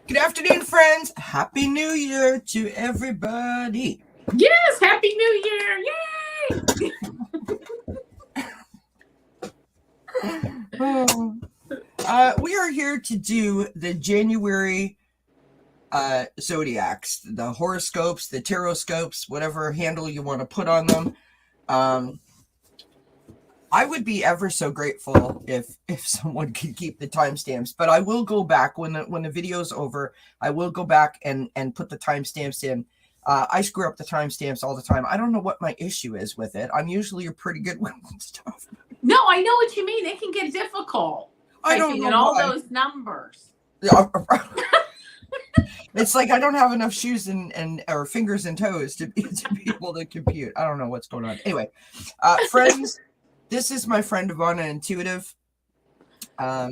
Good afternoon, friends. Happy New Year to everybody. Yes, Happy New Year! Yay! We are here to do the January zodiacs, the horoscopes, the taroscopes, whatever handle you want to put on them. I would be ever so grateful if someone could keep the timestamps, but I will go back when the video's over. I will go back and put the timestamps in. I screw up the timestamps all the time. I don't know what my issue is with it. I'm usually pretty good with stuff. No, I know what you mean. It can get difficult. I don't know in all why. those numbers. It's like I don't have enough shoes and or fingers and toes to be able to compute. I don't know what's going on. Anyway, friends. This is my friend Ivana Intuitive. I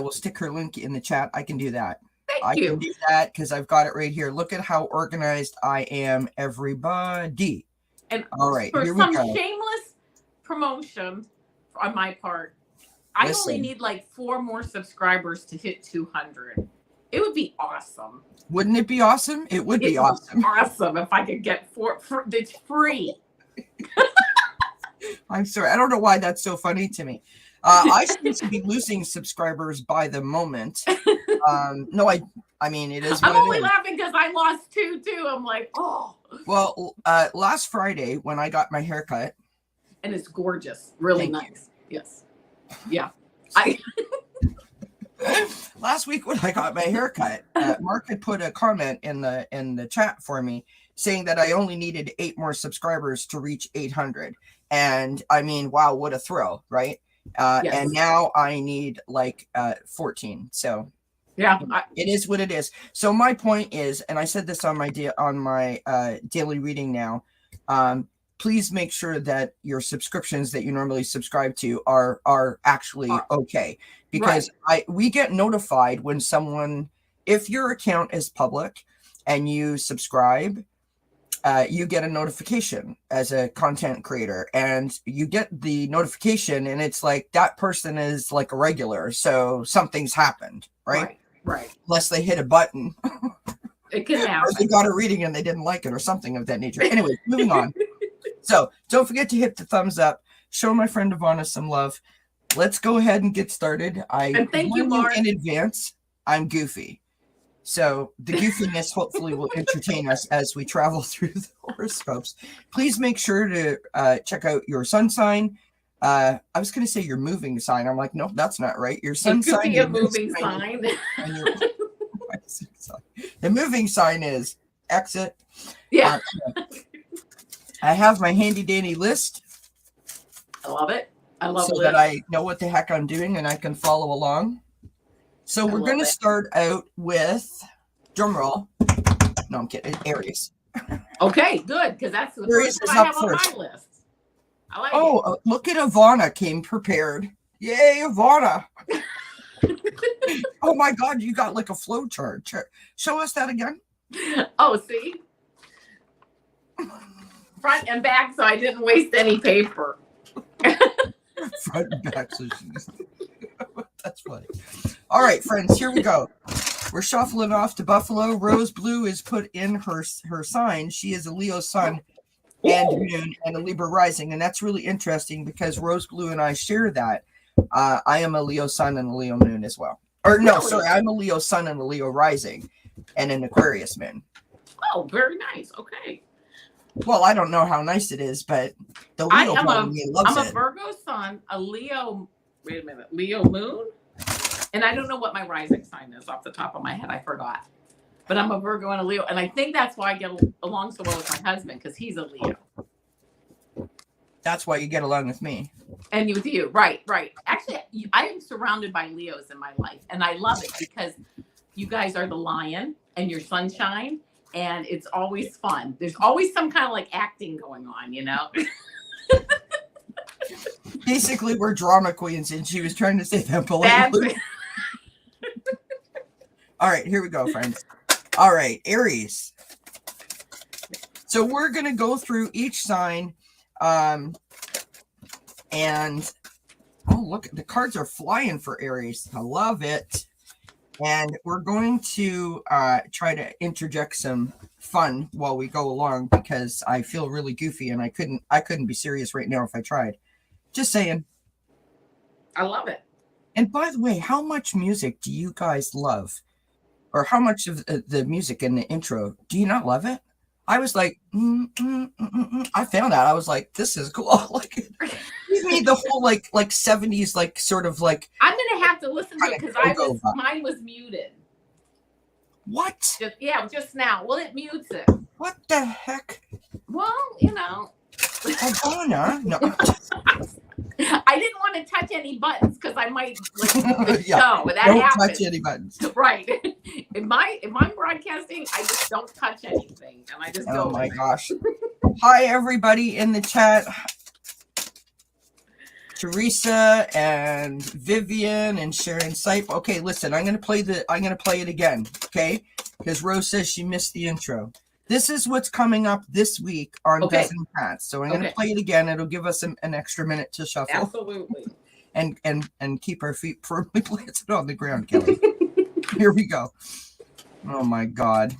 will stick her link in the chat. I can do that. Thank you. Can do that because I've got it right here. Look at how organized I am, everybody. And all right, for here some we go. Shameless promotion on my part, I only need like 4 more subscribers to hit 200. It would be awesome. Wouldn't it be awesome? It would be awesome. Awesome if I could get 4. It's free. I'm sorry. I don't know why that's so funny to me. I seem to be losing subscribers by the moment. No, I mean, it is what I'm only laughing because I lost 2 too. I'm like, oh. Well, last Friday when I got my haircut. And it's gorgeous. Really nice. Yes. Yeah. Last week when I got my haircut, Mark had put a comment in the chat for me saying that I only needed 8 more subscribers to reach 800. And I mean, wow, what a thrill, right? Yes. And now I need like 14. So yeah, it is what it is. So my point is, and I said this on my daily reading now, please make sure that your subscriptions that you normally subscribe to are actually okay, because we get notified when someone, if your account is public and you subscribe, you get a notification as a content creator, and you get the notification and it's like that person is like a regular, so something's happened, right? Unless they hit a button. It can happen. Or they got a reading and they didn't like it or something of that nature. Anyway, moving on. So don't forget to hit the thumbs up. Show my friend Ivana some love. Let's go ahead and get started. And thank you, Mark. In advance. I'm goofy. So the goofiness hopefully will entertain us as we travel through the horoscopes. Please make sure to check out your sun sign. I was going to say your moving sign. I'm like, no, that's not right. Your sun sign. It could be a moving sign. The moving sign is exit. Yeah. I have my handy dandy list. I love it. I love it. So that I know what the heck I'm doing and I can follow along. So we're going to start out with, drum roll. No, I'm kidding. Aries. Okay, good, because that's the Aries first one I have on my list. I like it. Look at Ivana came prepared. Yay, Ivana. Oh my God, you got like a flow chart. Show us that again. Oh, see? Front and back, so I didn't waste any paper. Front and back, so she's... That's funny. All right, friends, here we go. We're shuffling off to Buffalo. Rose Blue is put in her sign. She is a Leo sun and moon and a Libra rising, and that's really interesting because Rose Blue and I share that. I am a Leo sun and a Leo moon as well. Or no, sorry, I'm a Leo sun and a Leo rising and an Aquarius moon. Oh, very nice. Okay. Well, I don't know how nice it is, but the Leo part of me loves it. I'm a Virgo sun, a Leo, wait a minute, Leo moon? And I don't know what my rising sign is off the top of my head. I forgot. But I'm a Virgo and a Leo. And I think that's why I get along so well with my husband, because he's a Leo. That's why you get along with me. And with you. Right. Actually, I am surrounded by Leos in my life. And I love it because you guys are the lion and your sunshine. And it's always fun. There's always some kind of like acting going on, you know? Basically, we're drama queens, and she was trying to say that politely. All right, here we go, friends. All right, Aries. So we're going to go through each sign. And, oh, look, the cards are flying for Aries. I love it. And we're going to try to interject some fun while we go along because I feel really goofy and I couldn't be serious right now if I tried. Just saying. I love it. And by the way, how much music do you guys love? Or how much of the music in the intro do you not love it? I was like, I found out. I was like, this is cool. Like, give me the whole like 70s, like sort of like. I'm gonna have to listen to it because mine was muted. What? Just now. Well, it mutes it. What the heck? Well, you know. Ivana, no. I didn't want to touch any buttons because I might like the Yeah. show. That Don't happens. touch any buttons. Right. If I'm broadcasting, I just don't touch anything, and I just go. Oh my gosh! Hi everybody in the chat. Teresa and Vivian and Sharon Sipe. Okay, listen, I'm gonna play it again, okay? Because Rose says she missed the intro. This is what's coming up this week on Dozen Cats. So I'm gonna play it again. It'll give us an extra minute to shuffle. Absolutely. And keep our feet firmly planted on the ground, Kelly. Here we go. Oh my God.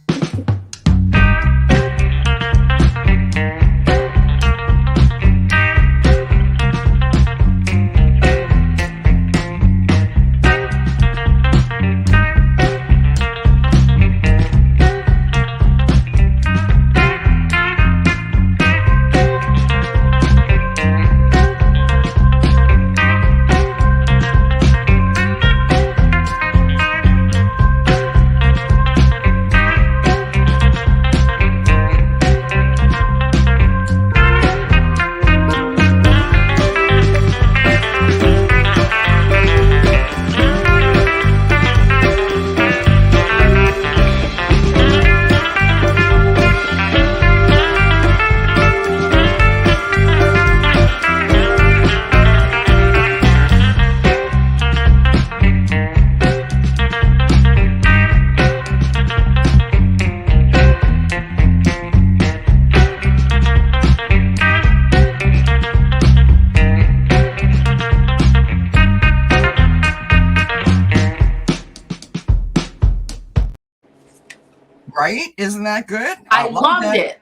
Right? Isn't that good? I loved it.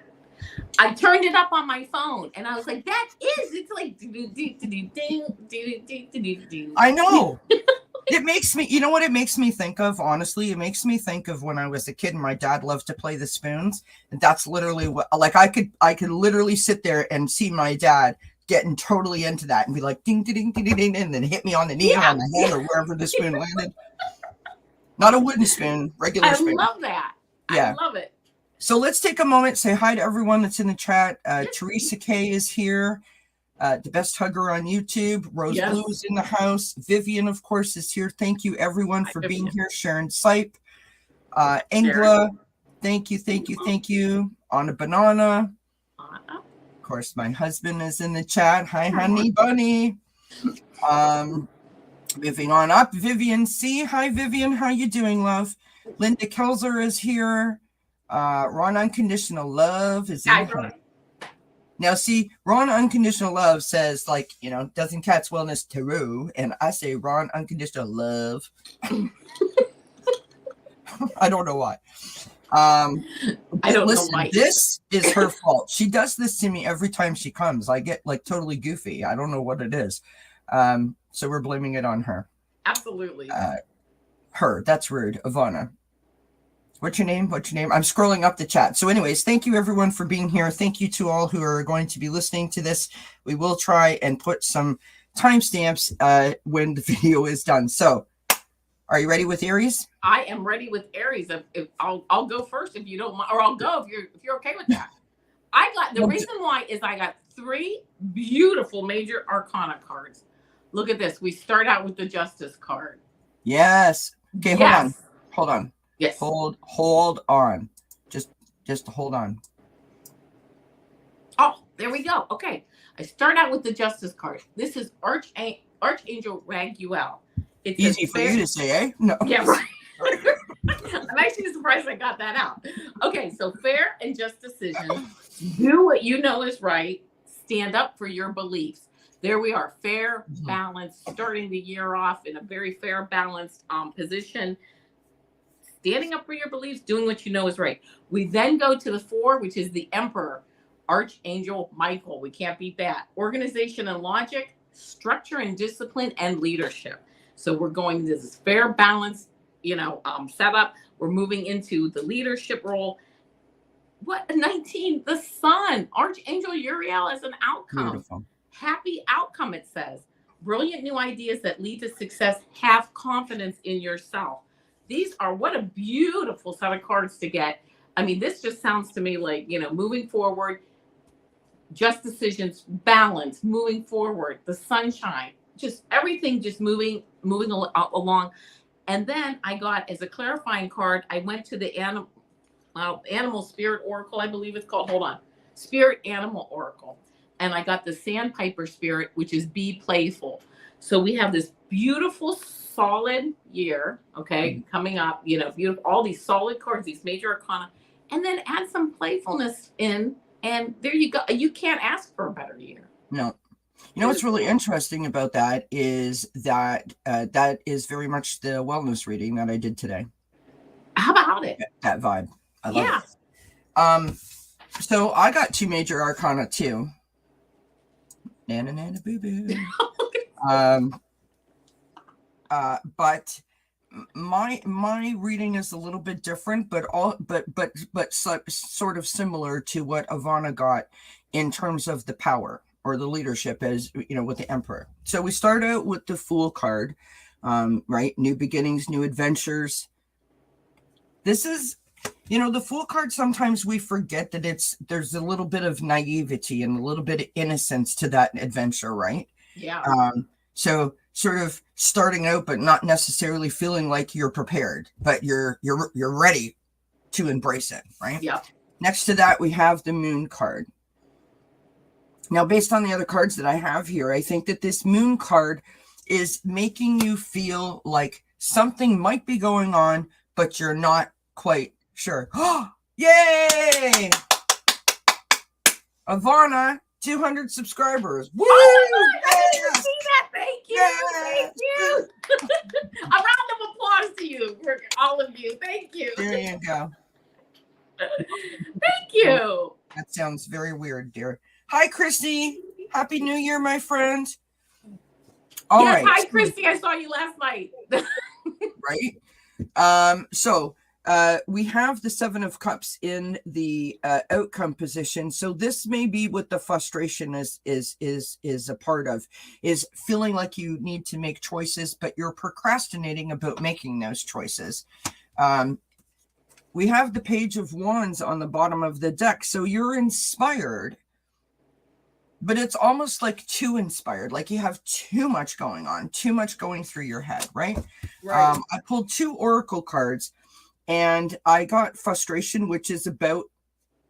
I turned it up on my phone and I was like, it's like I know. It makes me, you know what it makes me think of, honestly? It makes me think of when I was a kid and my dad loved to play the spoons. And that's literally what, like, I could literally sit there and see my dad getting totally into that and be like, ding, ding, ding, ding, ding, and then hit me on the knee or on the hand or wherever the spoon landed. Not a wooden spoon, regular spoon. I love that. Yeah. I love it. So let's take a moment, say hi to everyone that's in the chat. Teresa K is here. The best hugger on YouTube. Rose Blue is in the house. Vivian, of course, is here. Thank you, everyone, for being here. Sharon Sipe. Engla, thank you. On a banana. Of course, my husband is in the chat. Hi, honey bunny. Moving on up, Vivian C. Hi, Vivian. How you doing, love? Linda Kelzer is here. Ron Unconditional Love is in here. Now, see, Ron Unconditional Love says, like, you know, Dozen Cats Wellness Tarot, and I say Ron Unconditional Love. I don't know why. I don't know why. This is her fault. She does this to me every time she comes. I get, like, totally goofy. I don't know what it is. So we're blaming it on her. Absolutely. Her. That's rude. Ivana. What's your name? I'm scrolling up the chat. So anyways, thank you everyone for being here. Thank you to all who are going to be listening to this. We will try and put some timestamps when the video is done. So are you ready with Aries? I am ready with Aries. If I'll go first if you don't mind, or I'll go if you're okay with that. I got the reason why is I got 3 beautiful major arcana cards. Look at this. We start out with the Justice card. Yes. Okay, hold on. Yes. Hold on. Just hold on. Oh, there we go. Okay. I start out with the Justice card. This is Archangel Raguel. It's easy for you to say, eh? No. Yeah, right. I'm actually surprised I got that out. Okay, so fair and just decision. Do what you know is right. Stand up for your beliefs. There we are, fair, balanced, starting the year off in a very fair, balanced position. standing up for your beliefs, doing what you know is right. We then go to the 4, which is the Emperor, Archangel Michael. We can't beat that. Organization and logic, structure and discipline, and leadership. So we're going to this fair balance, setup. We're moving into the leadership role. What 19? The Sun, Archangel Uriel as an outcome. Beautiful. Happy outcome, it says. Brilliant new ideas that lead to success. Have confidence in yourself. These are, what a beautiful set of cards to get. I mean, this just sounds to me like, moving forward, just decisions, balance, moving forward, the sunshine, just everything just moving along. And then I got, as a clarifying card, I went to the animal spirit oracle, I believe it's called. Hold on. Spirit animal oracle. And I got the sandpiper spirit, which is be playful. So we have this beautiful, solid year, okay, coming up, beautiful, all these solid cards, these major arcana, and then add some playfulness in, and there you go. You can't ask for a better year. No. What's really interesting about that is that that is very much the wellness reading that I did today. How about it? That vibe. I love it. So I got 2 major arcana too. Nana nana boo boo. But my reading is a little bit different, but sort of similar to what Ivana got in terms of the power or the leadership, as with the Emperor. So we start out with the Fool card, right? New beginnings, new adventures. This is, the Fool card, sometimes we forget that there's a little bit of naivety and a little bit of innocence to that adventure, right? Yeah. So sort of starting out, but not necessarily feeling like you're prepared, but you're ready to embrace it, right? Yeah. Next to that, we have the Moon card. Now, based on the other cards that I have here, I think that this Moon card is making you feel like something might be going on, but you're not quite sure. Oh, yay! Ivana, 200 subscribers. Woo! Oh my God, I didn't see that. Thank you. Yes. Thank you. A round of applause to you, for all of you. Thank you. There you go. Thank you. That sounds very weird, dear. Hi, Christy. Happy New Year, my friend. All right. Hi, Christy. I saw you last night. Right. So we have the 7 of Cups in the outcome position. So this may be what the frustration is a part of, is feeling like you need to make choices, but you're procrastinating about making those choices. We have the Page of Wands on the bottom of the deck. So you're inspired, but it's almost like too inspired, like you have too much going on, too much going through your head, right? Right. I pulled 2 oracle cards, and I got frustration, which is about,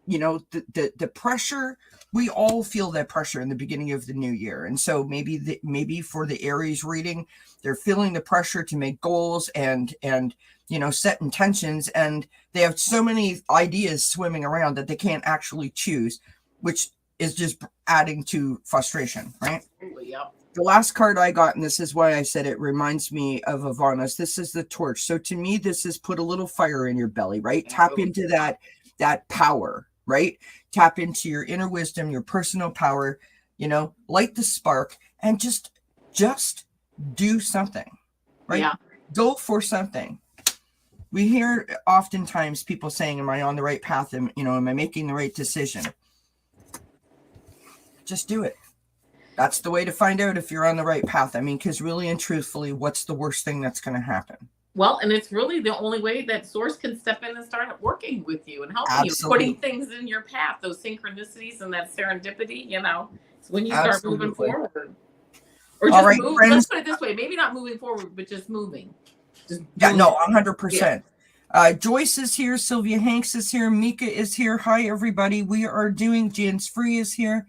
the pressure. We all feel that pressure in the beginning of the new year. And so maybe for the Aries reading, they're feeling the pressure to make goals and set intentions, and they have so many ideas swimming around that they can't actually choose, which is just adding to frustration, right? Yep. The last card I got, and this is why I said it reminds me of Ivana's, this is the Torch. So to me, this is put a little fire in your belly, right? Tap into that power, right? Tap into your inner wisdom, your personal power, light the spark, and just do something, right? Yeah. Go for something. We hear oftentimes people saying, am I on the right path? Am I making the right decision? Just do it. That's the way to find out if you're on the right path. I mean, because really and truthfully, what's the worst thing that's going to happen? Well, and it's really the only way that Source can step in and start working with you and helping Absolutely. you, putting things in your path, those synchronicities and that serendipity, it's when you start moving forward. Or just move. Friends. Let's put it this way, maybe not moving forward, but just moving. Yeah, no, 100%. Joyce is here. Sylvia Hanks is here. Mika is here. Hi, everybody. We are doing, Jans Free is here.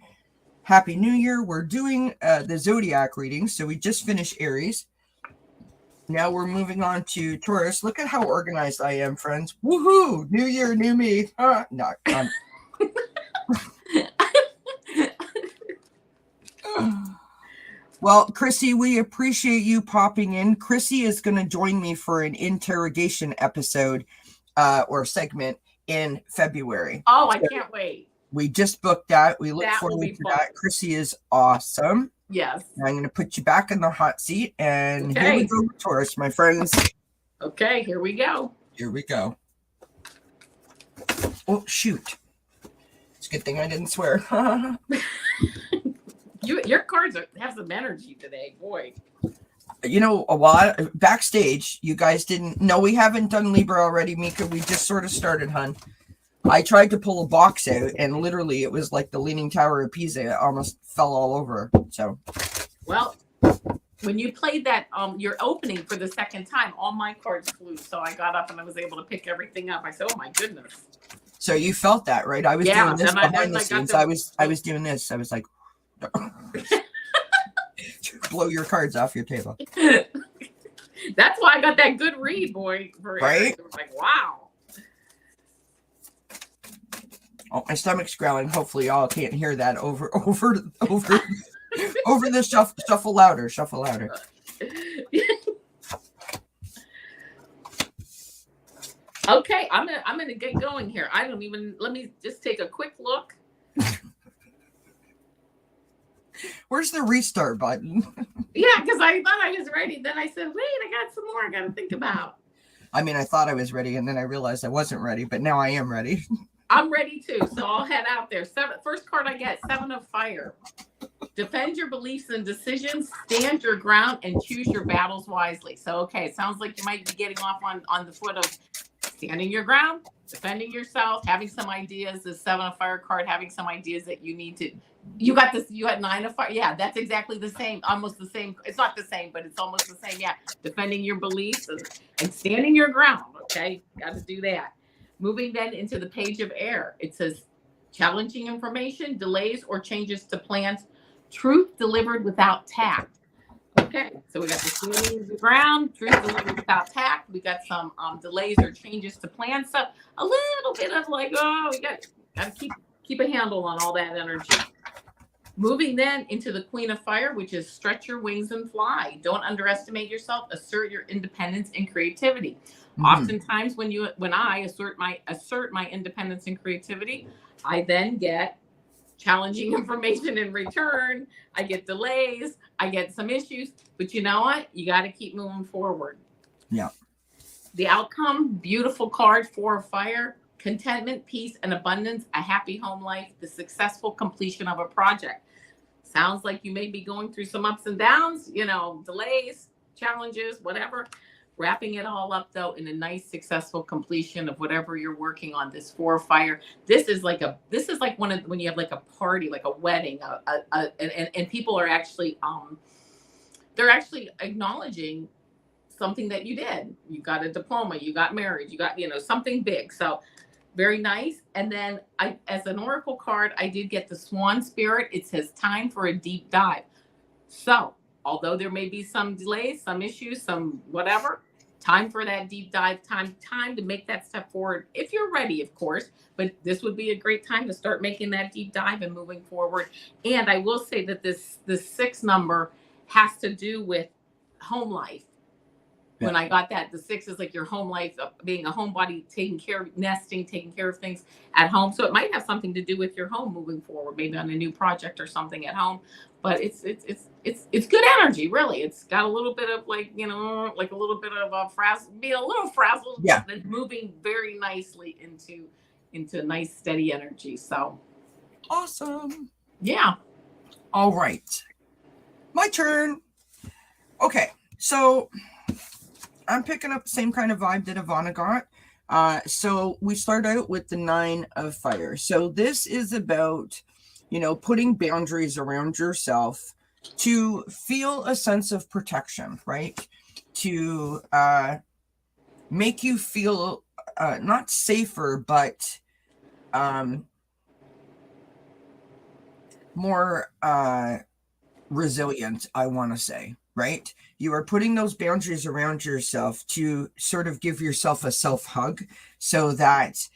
Happy New Year. We're doing the Zodiac reading. So we just finished Aries. Now we're moving on to Taurus. Look at how organized I am, friends. Woohoo! New year, new me. No, Well, Chrissy, we appreciate you popping in. Chrissy is going to join me for an interrogation episode or segment in February. Oh, I can't wait. We just booked that. We look That will forward be to fun. that. Chrissy is awesome. Yes. I'm going to put you back in the hot seat. And here we Okay. go with Taurus, my friends. Okay, here we go. Here we go. Oh, shoot. It's a good thing I didn't swear. Your cards have some energy today, boy. You know, a lot backstage, you guys didn't. No, we haven't done Libra already, Mika. We just sort of started, hun. I tried to pull a box out, and literally, it was like the Leaning Tower of Pisa. It almost fell all over. So, well, when you played that, your opening for the second time, all my cards flew. So I got up and I was able to pick everything up. I said, "Oh my goodness!" So you felt that, right? I was doing this behind the scenes. I was doing this. I was like, blow your cards off your table. That's why I got that good read, boy. Right? It was like, wow. Oh, my stomach's growling. Hopefully, y'all can't hear that over the shuffle louder. Shuffle louder. Okay, I'm gonna get going here. Let me just take a quick look. Where's the restart button? Yeah, because I thought I was ready. Then I said, wait, I got some more I got to think about. I mean, I thought I was ready, and then I realized I wasn't ready, but now I am ready. I'm ready too, so I'll head out there. First card I get, 7 of Fire. Defend your beliefs and decisions, stand your ground, and choose your battles wisely. So, okay, it sounds like you might be getting off on the foot of standing your ground, defending yourself, having some ideas. The 7 of Fire card, having some ideas that you need to. You got this. You had 9 of Fire. Yeah, that's exactly the same. Almost the same. It's not the same, but it's almost the same. Yeah, defending your beliefs and standing your ground. Okay, got to do that. Moving then into the Page of Air. It says challenging information, delays or changes to plans, truth delivered without tact. Okay, so we got the standing the ground, truth delivered without tact. We got some delays or changes to plans. So a little bit of like, oh, we got to keep a handle on all that energy. Moving then into the Queen of Fire, which is stretch your wings and fly. Don't underestimate yourself. Assert your independence and creativity. Mm-hmm. Oftentimes, when I assert my independence and creativity, I then get challenging information in return. I get delays. I get some issues. But you know what? You got to keep moving forward. Yeah. The outcome, beautiful card, 4 of Fire. Contentment, peace, and abundance, a happy home life, the successful completion of a project. Sounds like you may be going through some ups and downs, delays, challenges, whatever. Wrapping it all up, though, in a nice, successful completion of whatever you're working on. This 4 of Fire. This is like one of when you have like a party, like a wedding, and people are actually they're actually acknowledging something that you did. You got a diploma, you got married, you got something big. So very nice. And then as an oracle card, I did get the Swan Spirit. It says time for a deep dive. So although there may be some delays, some issues, some whatever, time for that deep dive, time to make that step forward. If you're ready, of course, but this would be a great time to start making that deep dive and moving forward. And I will say that this 6 number has to do with home life. Yeah. When I got that, the 6 is like your home life, being a homebody, taking care of nesting, taking care of things at home. So it might have something to do with your home moving forward, maybe on a new project or something at home. But it's good energy, really. It's got a little bit of like a little bit of a being a little frazzled, yeah, but moving very nicely into nice steady energy. So awesome. Yeah. All right. My turn. Okay, so I'm picking up the same kind of vibe that Ivana got. So we start out with the 9 of Fire. So this is about, putting boundaries around yourself to feel a sense of protection, right? To make you feel not safer, but more resilient, I want to say, right? You are putting those boundaries around yourself to sort of give yourself a self-hug so that,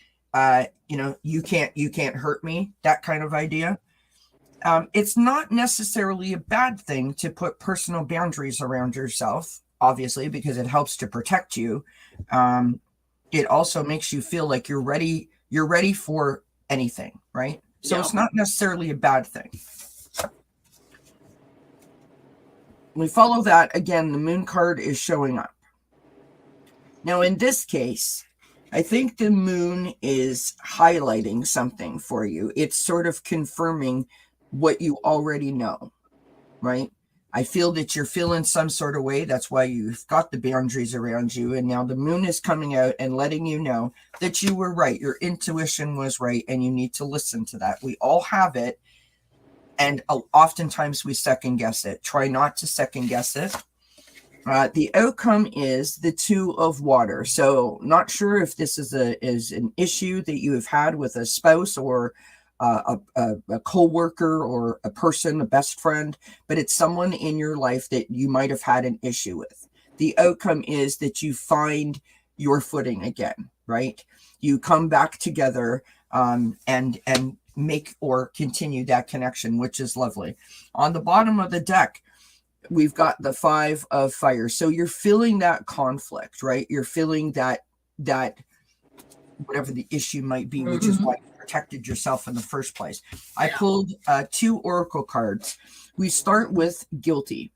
you can't hurt me, that kind of idea. It's not necessarily a bad thing to put personal boundaries around yourself, obviously, because it helps to protect you. It also makes you feel like you're ready. You're ready for anything, right? So Yeah. it's not necessarily a bad thing. We follow that again. The moon card is showing up. Now, in this case, I think the moon is highlighting something for you. It's sort of confirming what you already know, right? I feel that you're feeling some sort of way. That's why you've got the boundaries around you. And now the moon is coming out and letting you know that you were right. Your intuition was right. And you need to listen to that. We all have it. And oftentimes we second guess it. Try not to second guess it. The outcome is the Two of Water. So not sure if this is an issue that you have had with a spouse or a co-worker or a person, a best friend, but it's someone in your life that you might have had an issue with. The outcome is that you find your footing again, right? You come back together and make or continue that connection, which is lovely. On the bottom of the deck, we've got the Five of Fire. So you're feeling that conflict, right? You're feeling that whatever the issue might be, which is why you protected yourself in the first place. I pulled 2 oracle cards. We start with guilty.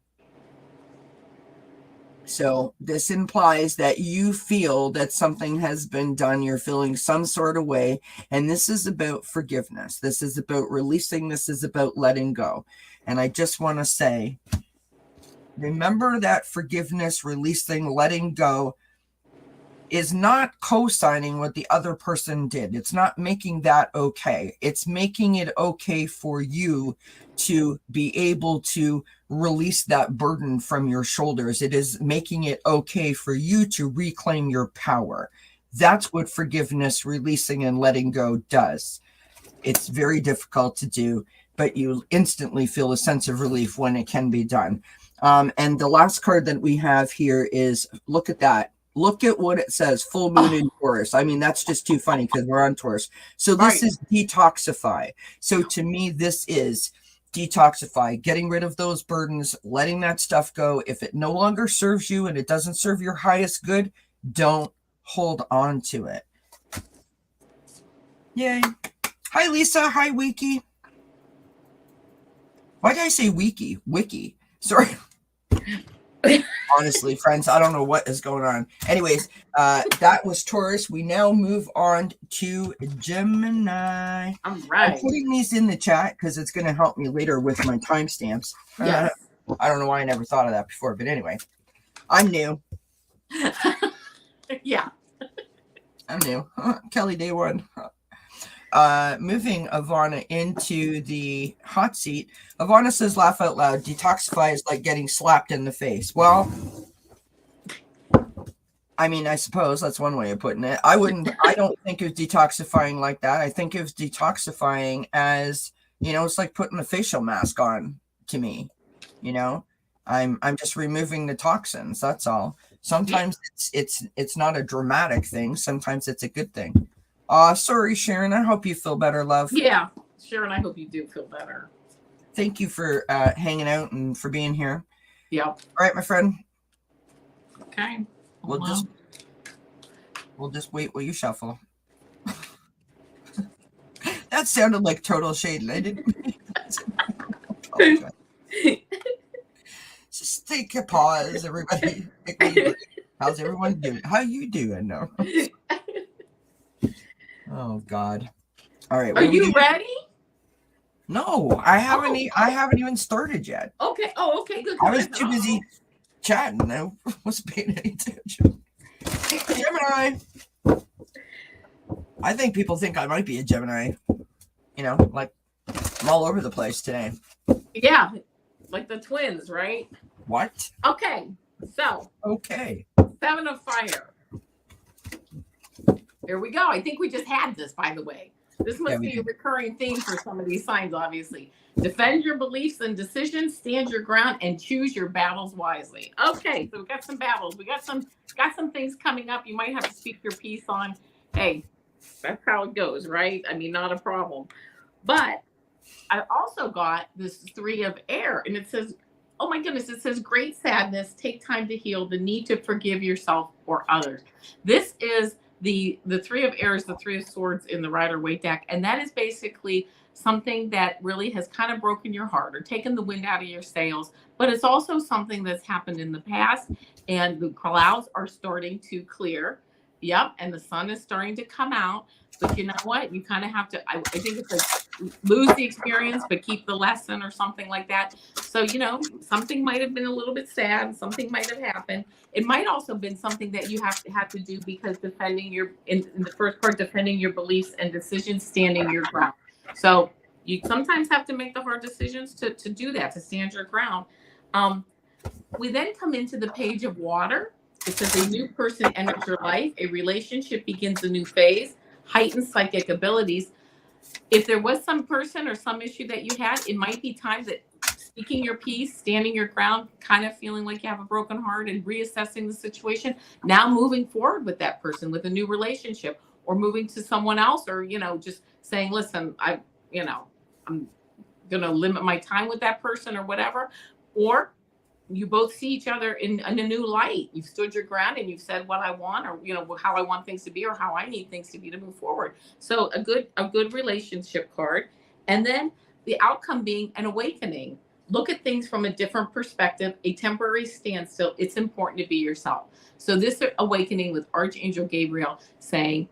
So this implies that you feel that something has been done. You're feeling some sort of way. And this is about forgiveness. This is about releasing. This is about letting go. And I just want to say, remember that forgiveness, releasing, letting go is not co-signing what the other person did. It's not making that okay. It's making it okay for you to be able to release that burden from your shoulders. It is making it okay for you to reclaim your power. That's what forgiveness, releasing, and letting go does. It's very difficult to do, but you instantly feel a sense of relief when it can be done. And the last card that we have here is, look at that. Look at what it says, full moon in Taurus. I mean, that's just too funny because we're on Taurus. So this is detoxify. So to me, this is detoxify, getting rid of those burdens, letting that stuff go. If it no longer serves you and it doesn't serve your highest good, don't hold on to it. Yay. Hi, Lisa. Hi, Wiki. Why did I say Wiki? Wiki. Sorry. Honestly, friends, I don't know what is going on. Anyways, that was Taurus. We now move on to Gemini. All right. I'm putting these in the chat because it's going to help me later with my timestamps. Yes. I don't know why I never thought of that before, but anyway, I'm new. Yeah. I'm new. Kelly, day one. Moving Ivana into the hot seat. Ivana says, laugh out loud. Detoxify is like getting slapped in the face. Well, I mean, I suppose that's one way of putting it. I don't think of detoxifying like that. I think of detoxifying as, it's like putting a facial mask on to me. I'm just removing the toxins. That's all. Sometimes it's not a dramatic thing. Sometimes it's a good thing. Sorry, Sharon. I hope you feel better, love. Yeah, Sharon, I hope you do feel better. Thank you for hanging out and for being here. Yep. All right, my friend. Okay. We'll just wait while you shuffle. That sounded like total shade. I didn't. Just take a pause, everybody. How's everyone doing? How you doing? No. Oh God! All right. Are you ready? No, I haven't. I haven't even started yet. Okay. Oh, okay. Good. I was too busy chatting. I wasn't paying any attention. Gemini. I think people think I might be a Gemini. Like I'm all over the place today. Yeah, like the twins, right? What? Okay. So. Okay. 7 of Fire. Here we go. I think we just had this, by the way. This must be a recurring theme for some of these signs, obviously. Defend your beliefs and decisions, stand your ground, and choose your battles wisely. Okay, so we got some battles. We got some things coming up. You might have to speak your piece on. Hey, that's how it goes, right? I mean, not a problem. But I also got this 3 of air, and it says, oh my goodness, it says great sadness, take time to heal, the need to forgive yourself or others. This is the 3 of air is the 3 of swords in the Rider Waite deck, and that is basically something that really has kind of broken your heart or taken the wind out of your sails, but it's also something that's happened in the past, and the clouds are starting to clear. Yep, and the sun is starting to come out. But you know what? You kind of have to, I think it's like lose the experience, but keep the lesson or something like that. So, something might have been a little bit sad. Something might have happened. It might also have been something that you have to do because defending in the first part, defending your beliefs and decisions, standing your ground. So you sometimes have to make the hard decisions to do that, to stand your ground. We then come into the page of water. It says a new person enters your life. A relationship begins a new phase. Heightened psychic abilities. If there was some person or some issue that you had, it might be time that speaking your piece, standing your ground, kind of feeling like you have a broken heart and reassessing the situation. Now moving forward with that person with a new relationship, or moving to someone else, or, just saying, listen, I'm going to limit my time with that person or whatever. Or you both see each other in a new light. You've stood your ground and you've said what I want, or how I want things to be, or how I need things to be to move forward. So a good relationship card. And then the outcome being an awakening. Look at things from a different perspective, a temporary standstill. It's important to be yourself. So this awakening with Archangel Gabriel saying,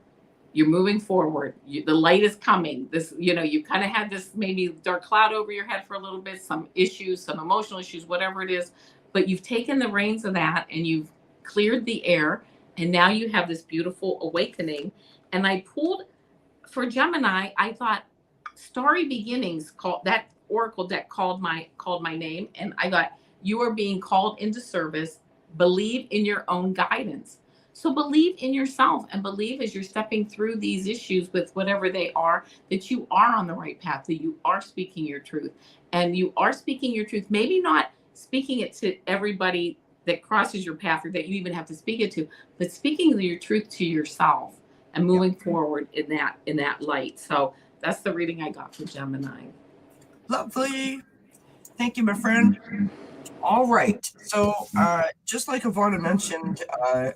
you're moving forward. The light is coming. This, you kind of had this maybe dark cloud over your head for a little bit, some issues, some emotional issues, whatever it is, but you've taken the reins of that and you've cleared the air. And now you have this beautiful awakening. And I pulled for Gemini, I thought Starry Beginnings, called that Oracle deck, called my name. And I thought, you are being called into service. Believe in your own guidance. So believe in yourself, and believe as you're stepping through these issues with whatever they are, that you are on the right path, that you are speaking your truth. And you are speaking your truth, maybe not speaking it to everybody that crosses your path or that you even have to speak it to, but speaking your truth to yourself and moving forward in that light. So that's the reading I got for Gemini. Lovely. Thank you, my friend. All right. So just like Ivana mentioned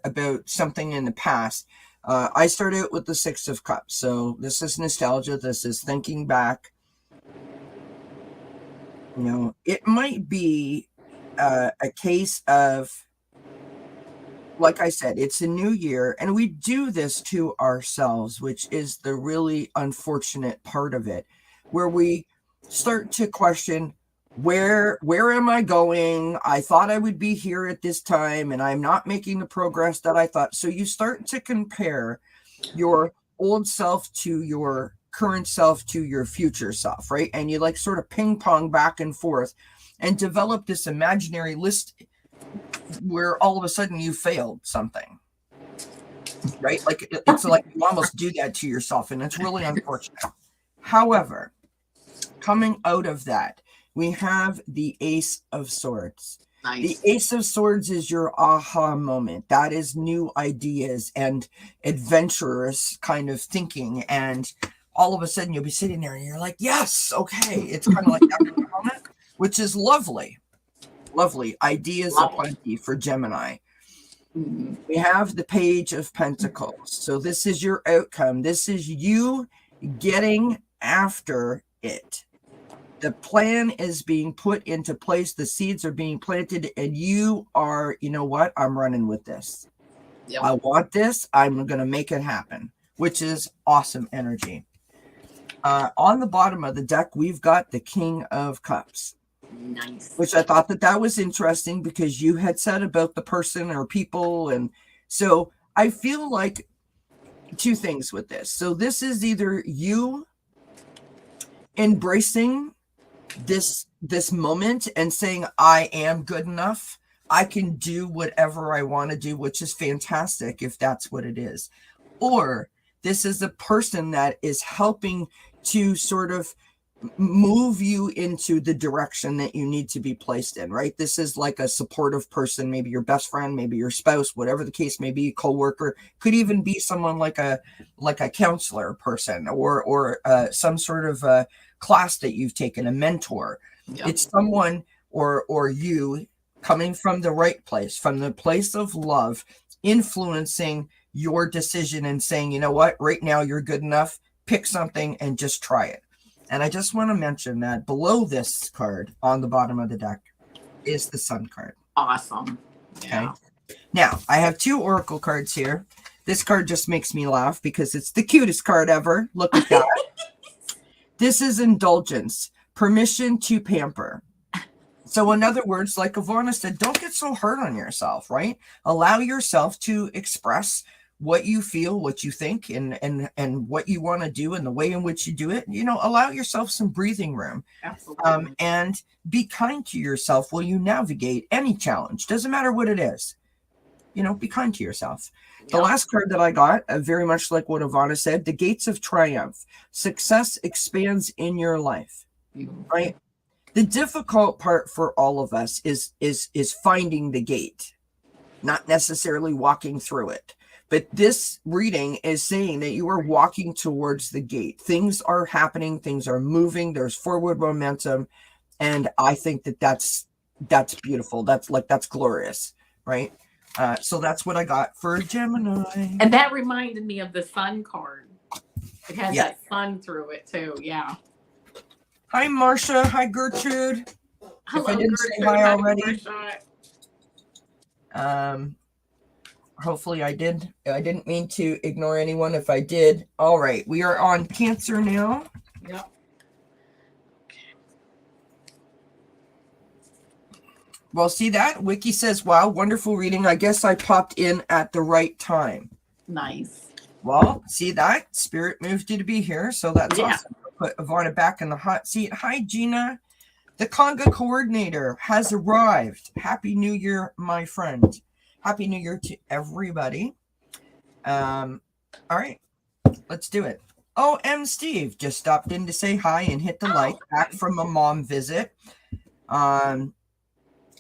about something in the past, I started out with the 6 of Cups. So this is nostalgia. This is thinking back. It might be a case of, like I said, it's a new year, and we do this to ourselves, which is the really unfortunate part of it, where we start to question, where am I going? I thought I would be here at this time, and I'm not making the progress that I thought. So you start to compare your old self to your current self to your future self, right? And you like sort of ping pong back and forth and develop this imaginary list where all of a sudden you failed something, right? Like it's like you almost do that to yourself, and it's really unfortunate. However, coming out of that, we have the Ace of Swords. Nice. The Ace of Swords is your aha moment. That is new ideas and adventurous kind of thinking. And all of a sudden you'll be sitting there and you're like, yes, okay. It's kind of like that moment, which is lovely. Lovely. Ideas aplenty for Gemini. Mm-hmm. We have the Page of Pentacles. So this is your outcome. This is you getting after it. The plan is being put into place. The seeds are being planted, and you are, you know what? I'm running with this. Yep. I want this. I'm going to make it happen, which is awesome energy. On the bottom of the deck, we've got the King of Cups. Nice. Which I thought that was interesting because you had said about the person or people. And so I feel like two things with this. So this is either you embracing this moment and saying, I am good enough. I can do whatever I want to do, which is fantastic if that's what it is. Or this is a person that is helping to sort of move you into the direction that you need to be placed in, right? This is like a supportive person, maybe your best friend, maybe your spouse, whatever the case may be, co-worker, could even be someone like a counselor person, or some sort of class that you've taken, a mentor. Yep. It's someone or you coming from the right place, from the place of love, influencing your decision and saying, you know what, right now you're good enough, pick something and just try it. And I just want to mention that below this card on the bottom of the deck is the Sun card. Awesome. Yeah. Okay. Now, I have 2 Oracle cards here. This card just makes me laugh because it's the cutest card ever. Look at that. This is indulgence, permission to pamper. So in other words, like Ivana said, don't get so hard on yourself, right? Allow yourself to express what you feel, what you think, and what you want to do, and the way in which you do it. Allow yourself some breathing room. Absolutely. And be kind to yourself while you navigate any challenge. Doesn't matter what it is. Be kind to yourself. Yep. The last card that I got, very much like what Ivana said, the gates of triumph. Success expands in your life, right? The difficult part for all of us is finding the gate, not necessarily walking through it. But this reading is saying that you are walking towards the gate. Things are happening. Things are moving. There's forward momentum. And I think that's beautiful. That's glorious, right? So that's what I got for Gemini. And that reminded me of the Sun card. It has that sun through it too. Yeah. Hi, Marcia. Hi, Gertrude. Hello, if I didn't Gertrude. say hi already. Marsha. Hopefully I did. I didn't mean to ignore anyone if I did. All right. We are on Cancer now. Yep. Well, see that? Wiki says, wow, wonderful reading. I guess I popped in at the right time. Nice. Well, see that? Spirit moved you to be here. So that's awesome. I'll put Ivana back in the hot seat. Hi, Gina. The conga coordinator has arrived. Happy New Year, my friend. Happy New Year to everybody. All right, let's do it. Oh, Steve just stopped in to say hi and hit the like. Back from a mom visit.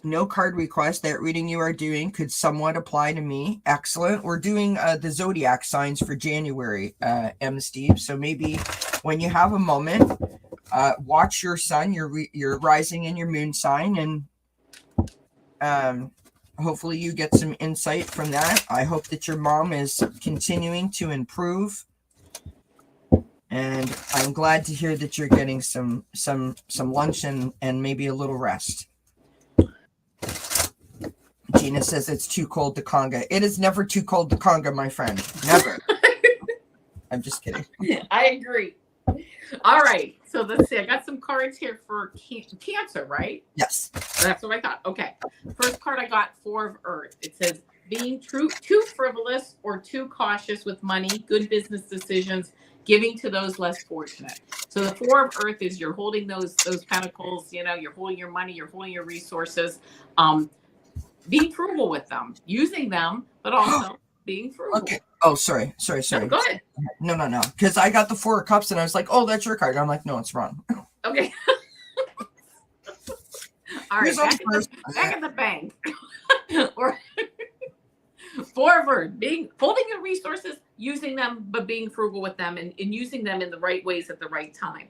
No card request. That reading you are doing could somewhat apply to me. Excellent. We're doing the Zodiac signs for January, Steve. So maybe when you have a moment, watch your sun, your rising and your moon sign, and hopefully you get some insight from that. I hope that your mom is continuing to improve. And I'm glad to hear that you're getting some lunch and maybe a little rest. Gina says it's too cold to conga. It is never too cold to conga, my friend. Never. I'm just kidding. I agree. All right. So let's see. I got some cards here for Cancer, right? Yes. That's what I thought. Okay. First card I got, 4 of Earth. It says being too frivolous or too cautious with money, good business decisions, giving to those less fortunate. So the 4 of Earth is you're holding those pentacles, you're holding your money, you're holding your resources, being frugal with them, using them, but also being frugal. Okay. Oh, sorry. No, go ahead. No. Because I got the 4 of Cups and I was like, oh, that's your card. I'm like, no, it's wrong. Okay. All right. Back in the bank. Or 4 of Earth, holding your resources, using them, but being frugal with them and using them in the right ways at the right time.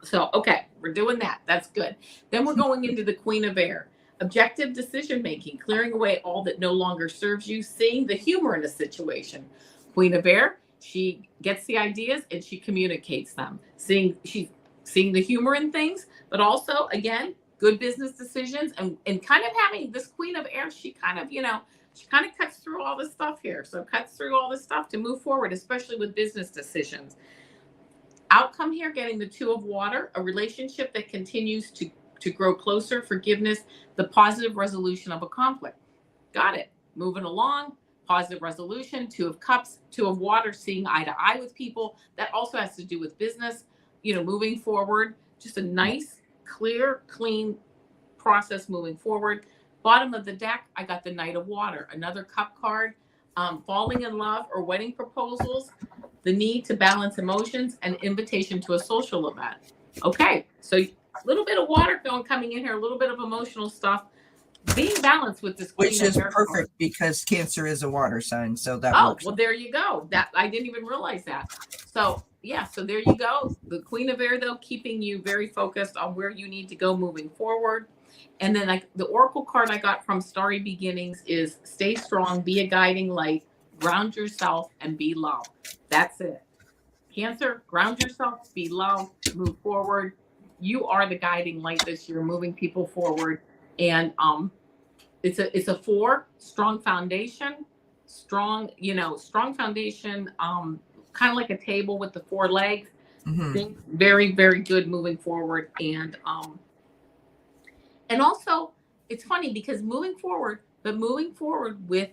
So, okay, we're doing that. That's good. Then we're going into the Queen of Air. Objective decision making, clearing away all that no longer serves you, seeing the humor in a situation. Queen of Air, she gets the ideas and she communicates them. She's seeing the humor in things, but also, again, good business decisions and kind of having this Queen of Air, she kind of cuts through all this stuff here. So cuts through all this stuff to move forward, especially with business decisions. Outcome here, getting the 2 of Water, a relationship that continues to grow closer, forgiveness, the positive resolution of a conflict. Got it. Moving along, positive resolution, 2 of Cups, 2 of Water, seeing eye to eye with people. That also has to do with business, moving forward. Just a nice, clear, clean process moving forward. Bottom of the deck, I got the Knight of Water, another Cup card, falling in love or wedding proposals, the need to balance emotions, and invitation to a social event. Okay, so a little bit of water coming in here, a little bit of emotional stuff. Being balanced with this Which Queen of is Air card. perfect because Cancer is a water sign, so that Oh, works. well, there you go. That I didn't even realize that. So yeah, so there you go. The Queen of Air, though, keeping you very focused on where you need to go moving forward. And then the Oracle card I got from Starry Beginnings is stay strong, be a guiding light, ground yourself, and be loved. That's it. Cancer, ground yourself, be loved, move forward. You are the guiding light this year, moving people forward. And it's a 4, strong foundation, strong foundation, kind of like a table with the 4 legs. Things very, very good moving forward. And also it's funny because moving forward with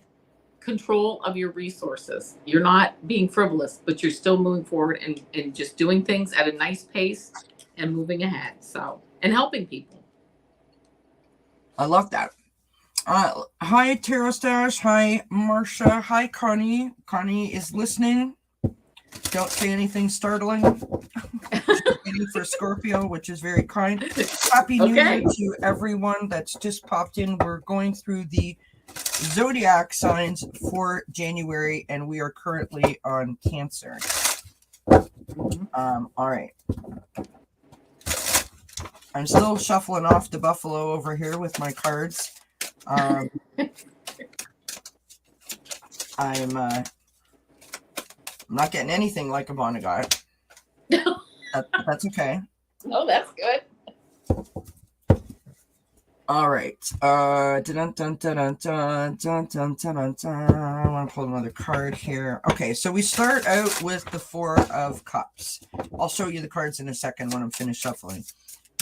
control of your resources. You're not being frivolous, but you're still moving forward and just doing things at a nice pace and moving ahead. So, and helping people. I love that. Hi, Tarot Stash. Hi, Marsha. Hi, Connie. Connie is listening. Don't say anything startling. Waiting for Scorpio, which is very kind. Happy New Year to everyone that's just popped in. We're going through the Zodiac signs for January, and we are currently on Cancer. All right. I'm still shuffling off the buffalo over here with my cards. I'm not getting anything like a Vonnegut. That's okay. Oh, that's good. All right. I want to pull another card here. Okay, so we start out with the 4 of Cups. I'll show you the cards in a second when I'm finished shuffling.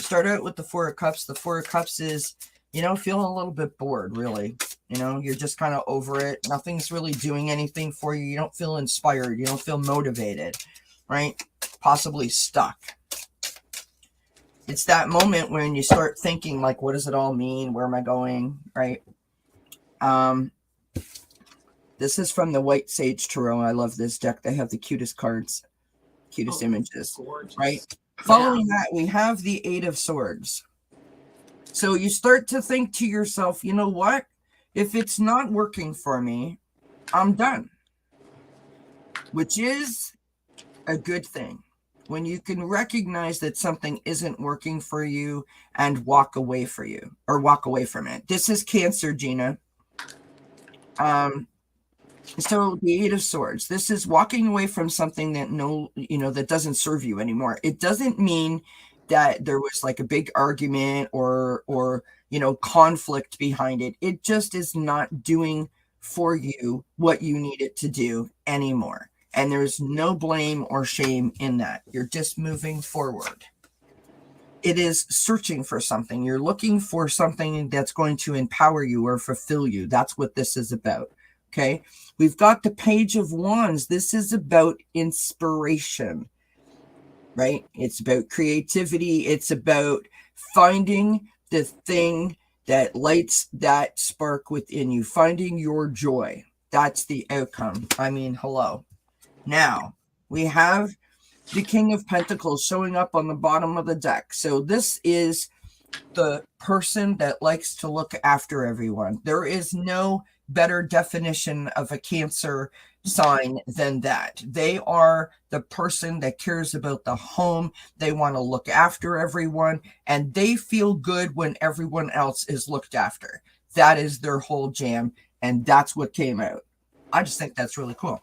Start out with the 4 of Cups. The 4 of Cups is, feeling a little bit bored, really. You're just kind of over it. Nothing's really doing anything for you. You don't feel inspired. You don't feel motivated, right? Possibly stuck. It's that moment when you start thinking, like, what does it all mean? Where am I going? Right? This is from the White Sage Tarot. I love this deck. They have the cutest cards, cutest images. Gorgeous. Right? Yeah. Following that, we have the 8 of Swords. So you start to think to yourself, you know what? If it's not working for me, I'm done. Which is a good thing. When you can recognize that something isn't working for you and walk away from it. This is Cancer, Gina. So the 8 of Swords. This is walking away from something that that doesn't serve you anymore. It doesn't mean that there was like a big argument or conflict behind it. It just is not doing for you what you need it to do anymore. And there's no blame or shame in that. You're just moving forward. It is searching for something. You're looking for something that's going to empower you or fulfill you. That's what this is about. Okay. We've got the Page of Wands. This is about inspiration, right? It's about creativity. It's about finding the thing that lights that spark within you, finding your joy. That's the outcome. I mean, hello. Now, we have the King of Pentacles showing up on the bottom of the deck. So this is the person that likes to look after everyone. There is no better definition of a Cancer sign than that. They are the person that cares about the home. They want to look after everyone, and they feel good when everyone else is looked after. That is their whole jam, and that's what came out. I just think that's really cool.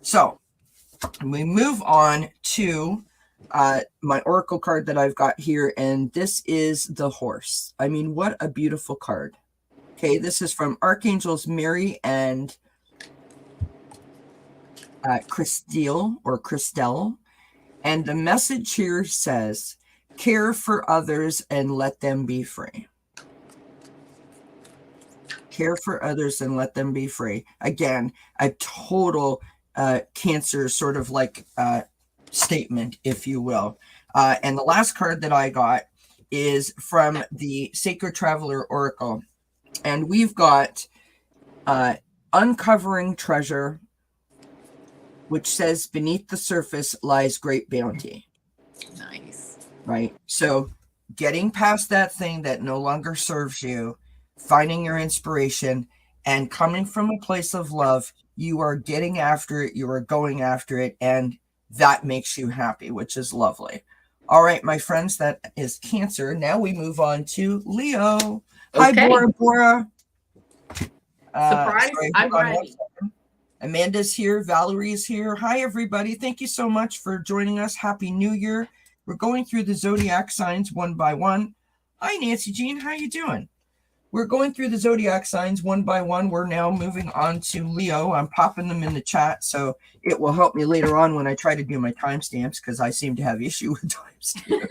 So we move on to my oracle card that I've got here, and this is the Horse. I mean, what a beautiful card. Okay, this is from Archangels Mary and Christelle. And the message here says, care for others and let them be free. Care for others and let them be free. Again, a total Cancer sort of like statement, if you will. And the last card that I got is from the Sacred Traveler Oracle. And we've got uncovering treasure, which says beneath the surface lies great bounty. Nice. right? So getting past that thing that no longer serves you, finding your inspiration, and coming from a place of love, you are getting after it, you are going after it, and that makes you happy, which is lovely. All right, my friends, that is Cancer. Now we move on to Leo. Hi, Okay. Bora Bora. Surprise. Sorry, hold I'm on one ready. second. Amanda's here. Valerie's here. Hi, everybody. Thank you so much for joining us. Happy New Year. We're going through the zodiac signs one by one. Hi, Nancy Jean. How you doing? We're going through the zodiac signs one by one. We're now moving on to Leo. I'm popping them in the chat, so it will help me later on when I try to do my timestamps, because I seem to have issue with timestamps.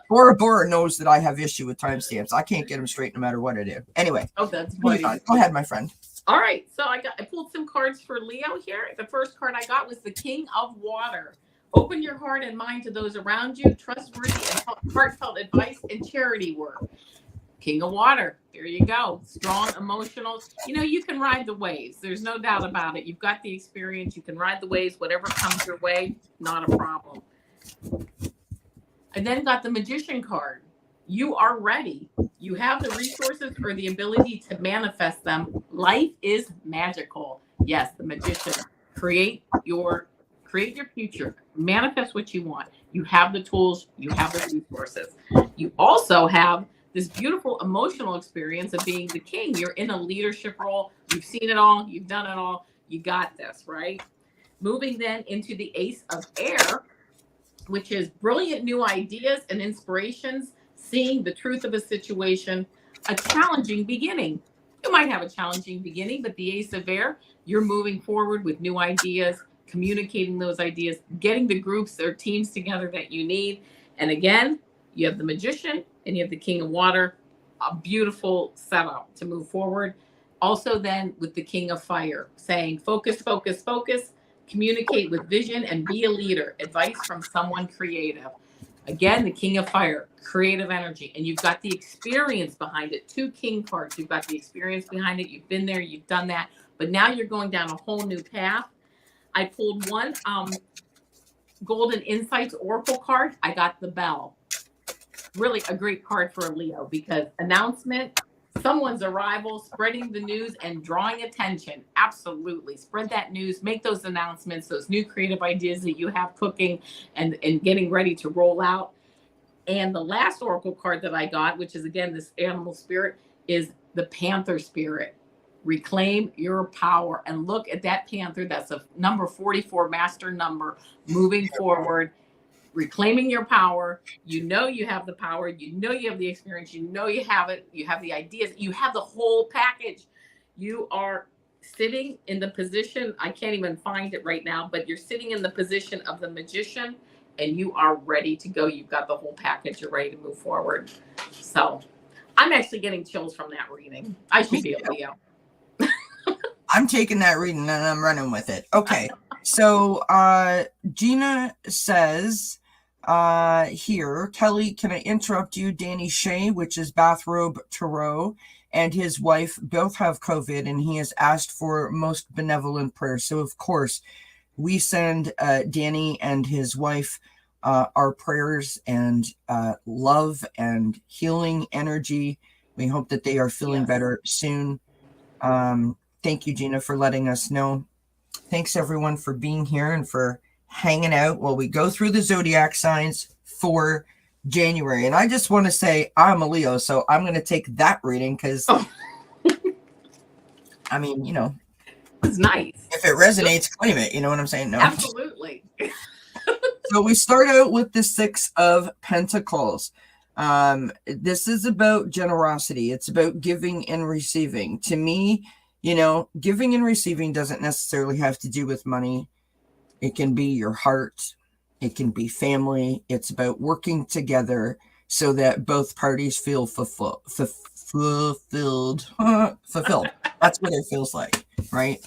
Bora Bora knows that I have issue with timestamps. I can't get them straight no matter what I do. Anyway, Oh, that's funny. go ahead, my friend. All right, so I pulled some cards for Leo here. The first card I got was the King of Water. Open your heart and mind to those around you. Trustworthy and heartfelt advice and charity work. King of Water. There you go. Strong, emotional. You know, you can ride the waves. There's no doubt about it. You've got the experience. You can ride the waves. Whatever comes your way, not a problem. I then got the Magician card. You are ready. You have the resources or the ability to manifest them. Life is magical. Yes, the Magician. Create your future. Manifest what you want. You have the tools. You have the resources. You also have this beautiful emotional experience of being the king. You're in a leadership role. You've seen it all. You've done it all. You got this, right? Moving then into the Ace of Air, which is brilliant new ideas and inspirations, seeing the truth of a situation, a challenging beginning. You might have a challenging beginning, but the Ace of Air, you're moving forward with new ideas, communicating those ideas, getting the groups or teams together that you need. And again, you have the Magician and you have the King of Water, a beautiful setup to move forward. Also then with the King of Fire, saying focus, focus, focus, communicate with vision and be a leader. Advice from someone creative. Again, the King of Fire, creative energy. And you've got the experience behind it. 2 King cards. You've got the experience behind it. You've been there. You've done that. But now you're going down a whole new path. I pulled one Golden Insights Oracle card. I got the Bell. Really a great card for a Leo because announcement, someone's arrival, spreading the news, and drawing attention. Absolutely. Spread that news, make those announcements, those new creative ideas that you have cooking and getting ready to roll out. And the last Oracle card that I got, which is again this animal spirit, is the Panther spirit. Reclaim your power. And look at that Panther. That's a number 44 master number moving forward. Reclaiming your power. You know you have the power. You know you have the experience. You know you have it. You have the ideas. You have the whole package. You are sitting in the position. I can't even find it right now, but you're sitting in the position of the Magician and you are ready to go. You've got the whole package. You're ready to move forward. So I'm actually getting chills from that reading. I should be a Leo. I'm taking that reading and I'm running with it. Okay. So Gina says here, Kelly, can I interrupt you? Danny Shea, which is Bathrobe Tarot, and his wife both have COVID, and he has asked for most benevolent prayers. So, of course, we send Danny and his wife our prayers and love and healing energy. We hope that they are feeling better soon. Thank you, Gina, for letting us know. Thanks, everyone, for being here and for hanging out while we go through the zodiac signs for January. And I just want to say I'm a Leo, so I'm going to take that reading because, I mean, you know. It's nice. If it resonates, claim it. You know what I'm saying? No. Absolutely. So we start out with the 6 of Pentacles. This is about generosity. It's about giving and receiving. To me, you know, giving and receiving doesn't necessarily have to do with money. It can be your heart. It can be family. It's about working together so that both parties feel fulfilled. That's what it feels like, right?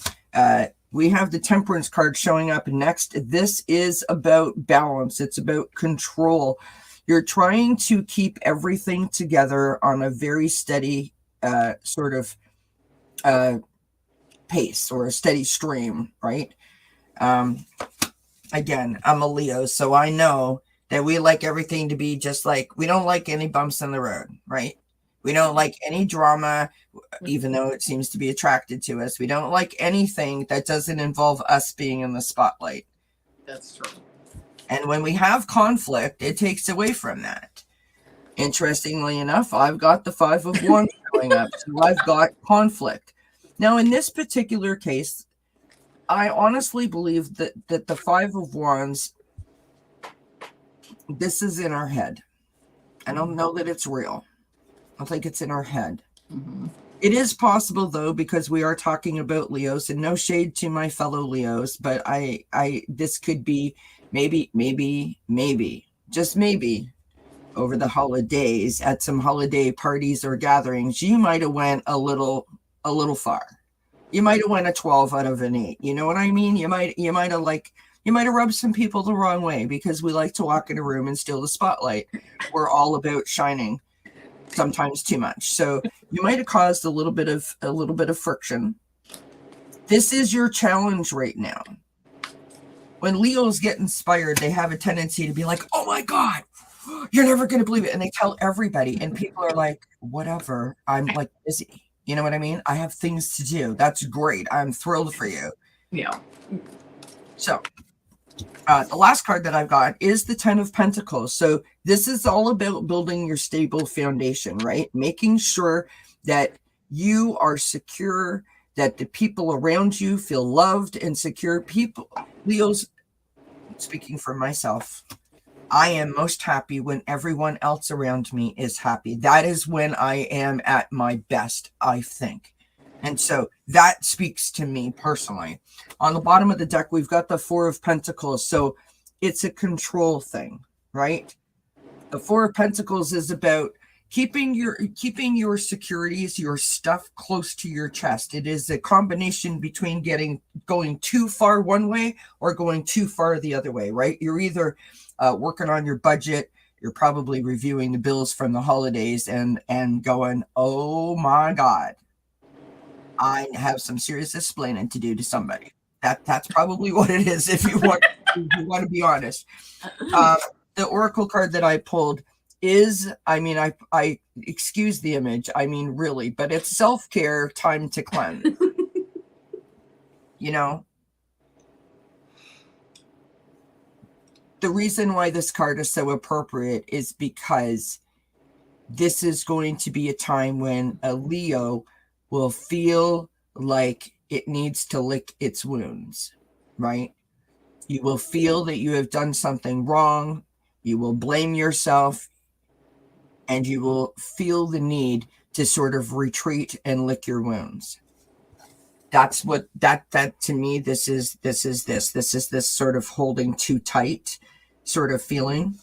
We have the Temperance card showing up next. This is about balance. It's about control. You're trying to keep everything together on a very steady sort of pace or a steady stream, right? Again, I'm a Leo, so I know that we like everything to be just like, we don't like any bumps in the road, right? We don't like any drama, even though it seems to be attracted to us. We don't like anything that doesn't involve us being in the spotlight. That's true. And when we have conflict, it takes away from that. Interestingly enough, I've got the Five of Wands showing up, so I've got conflict. Now, in this particular case, I honestly believe that the Five of Wands, this is in our head. I don't know that it's real. I think it's in our head. Mm-hmm. It is possible, though, because we are talking about Leos, and no shade to my fellow Leos, but this could be maybe, just maybe, over the holidays at some holiday parties or gatherings, you might have went a little far. You might have went a 12 out of an 8. You know what I mean? You might have rubbed some people the wrong way, because we like to walk in a room and steal the spotlight. We're all about shining, sometimes too much. So you might have caused a little bit of friction. This is your challenge right now. When Leos get inspired, they have a tendency to be like, oh my God, you're never going to believe it. And they tell everybody, and people are like, whatever, I'm like busy. You know what I mean? I have things to do. That's great. I'm thrilled for you. Yeah. So the last card that I've got is the 10 of Pentacles. So this is all about building your stable foundation, right? Making sure that you are secure, that the people around you feel loved and secure. People, Leos, speaking for myself, I am most happy when everyone else around me is happy. That is when I am at my best, I think. And so that speaks to me personally. On the bottom of the deck, we've got the Four of Pentacles. So it's a control thing, right? The Four of Pentacles is about keeping your securities, your stuff close to your chest. It is a combination between going too far one way or going too far the other way, right? You're either working on your budget, you're probably reviewing the bills from the holidays and going, oh my God, I have some serious explaining to do to somebody. That's probably what it is, if you want to be honest. The oracle card that I pulled is, I excuse the image, really, but it's self-care, time to cleanse. You know, the reason why this card is so appropriate is because this is going to be a time when a Leo will feel like it needs to lick its wounds, right? You will feel that you have done something wrong. You will blame yourself, and you will feel the need to sort of retreat and lick your wounds. That's what that to me, this is this sort of holding too tight sort of feeling.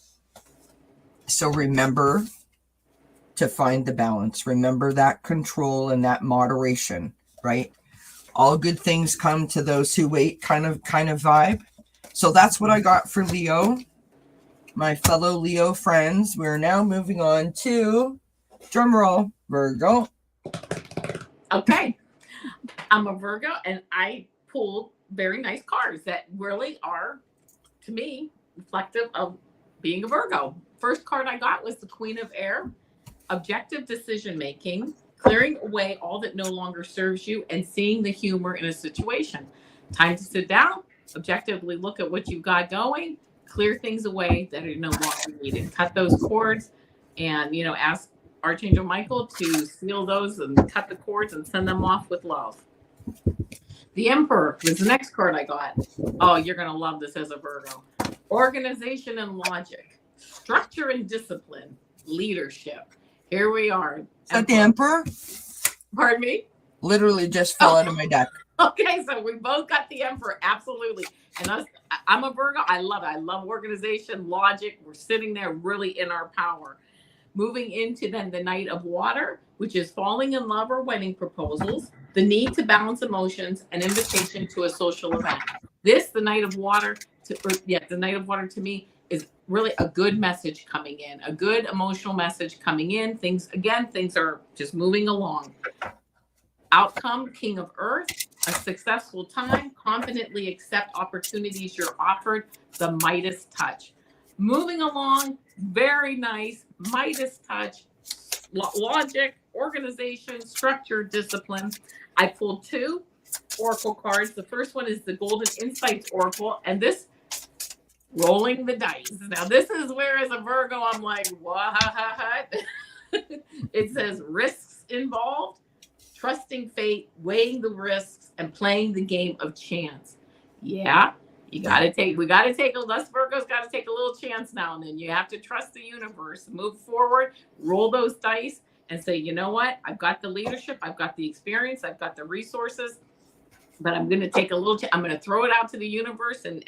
So remember to find the balance. Remember that control and that moderation, right? All good things come to those who wait kind of vibe. So that's what I got for Leo. My fellow Leo friends, we're now moving on to, drumroll, Virgo. Okay. I'm a Virgo, and I pulled very nice cards that really are, to me, reflective of being a Virgo. First card I got was the Queen of Air. Objective decision making, clearing away all that no longer serves you, and seeing the humor in a situation. Time to sit down, objectively look at what you've got going, clear things away that are no longer needed. Cut those cords, and ask Archangel Michael to seal those and cut the cords and send them off with love. The Emperor was the next card I got. Oh, you're gonna love this as a Virgo. Organization and logic, structure and discipline, leadership. Here we are. Is that the Emperor? Pardon me? Literally just fell out of my deck. Okay, so we both got the Emperor, absolutely. And I'm a Virgo. I love it. I love organization, logic. We're sitting there really in our power. Moving into then the Knight of Water, which is falling in love or wedding proposals, the need to balance emotions, an invitation to a social event. The Knight of Water, the Knight of Water to me is really a good message coming in, a good emotional message coming in. Things are just moving along. Outcome, King of Earth, a successful time, confidently accept opportunities you're offered, the Midas touch. moving along, very nice. Midas touch, logic, organization, structure, discipline. I pulled 2 oracle cards. The first one is the Golden Insights Oracle, and this rolling the dice. Now, this is where, as a Virgo, I'm like, what? It says risks involved, trusting fate, weighing the risks, and playing the game of chance. Yeah, we got to take us Virgos got to take a little chance now and then. You have to trust the universe, move forward, roll those dice, and say, you know what? I've got the leadership, I've got the experience, I've got the resources, but I'm going to take a little. I'm going to throw it out to the universe and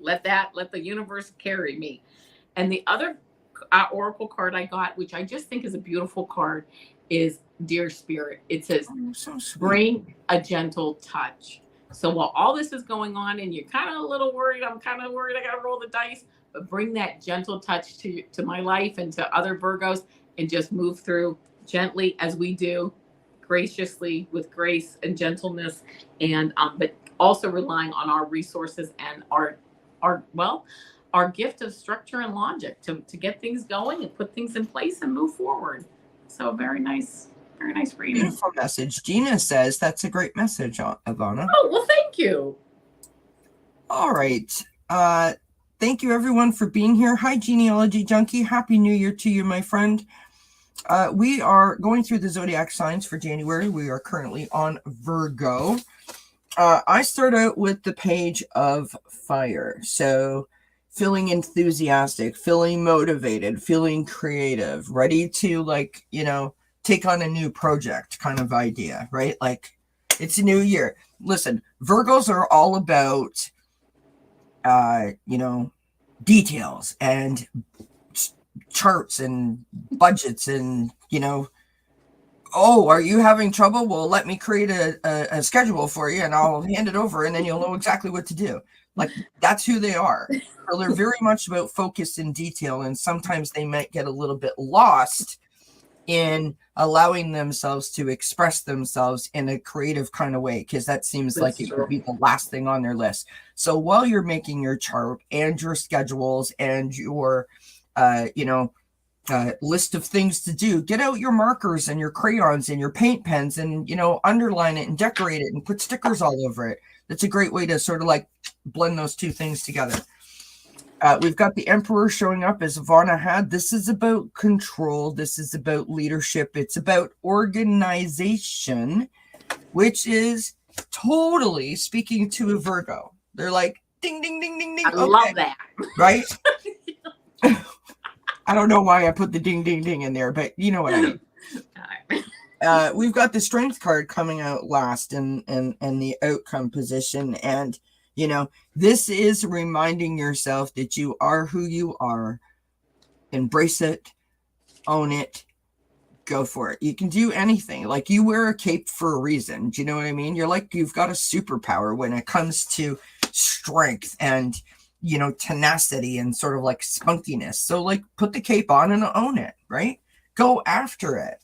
let the universe carry me. And the other oracle card I got, which I just think is a beautiful card, is Dear Spirit. It says, bring a gentle touch. So while all this is going on and you're kind of a little worried, I'm kind of worried I got to roll the dice, but bring that gentle touch to my life and to other Virgos, and just move through gently as we do, graciously, with grace and gentleness, and but also relying on our resources and our gift of structure and logic to get things going and put things in place and move forward. So very nice reading. Beautiful message. Gina says that's a great message, Ivana. Oh, well, thank you. All right. Thank you, everyone, for being here. Hi, Genealogy Junkie. Happy New Year to you, my friend. We are going through the zodiac signs for January. We are currently on Virgo. I start out with the page of fire. So feeling enthusiastic, feeling motivated, feeling creative, ready to take on a new project kind of idea, right? Like it's a new year. Listen, Virgos are all about, details and charts and budgets and, oh, are you having trouble? Well, let me create a schedule for you and I'll hand it over and then you'll know exactly what to do. Like that's who they are. So they're very much about focus and detail. And sometimes they might get a little bit lost in allowing themselves to express themselves in a creative kind of way, because that seems like it would be the last thing on their list. So while you're making your chart and your schedules and your, list of things to do, get out your markers and your crayons and your paint pens and, underline it and decorate it and put stickers all over it. That's a great way to sort of like blend those two things together. We've got the Emperor showing up, as Ivana had. This is about control. This is about leadership. It's about organization, which is totally speaking to a Virgo. They're like, ding, ding, ding, ding, ding. I love that. Right? I don't know why I put the ding, ding, ding in there, but you know what I mean. We've got the Strength card coming out last and the outcome position. And this is reminding yourself that you are who you are. Embrace it, own it, go for it. You can do anything. Like you wear a cape for a reason. Do you know what I mean? You're like, you've got a superpower when it comes to strength and, tenacity and sort of like spunkiness. So like put the cape on and own it, right? Go after it.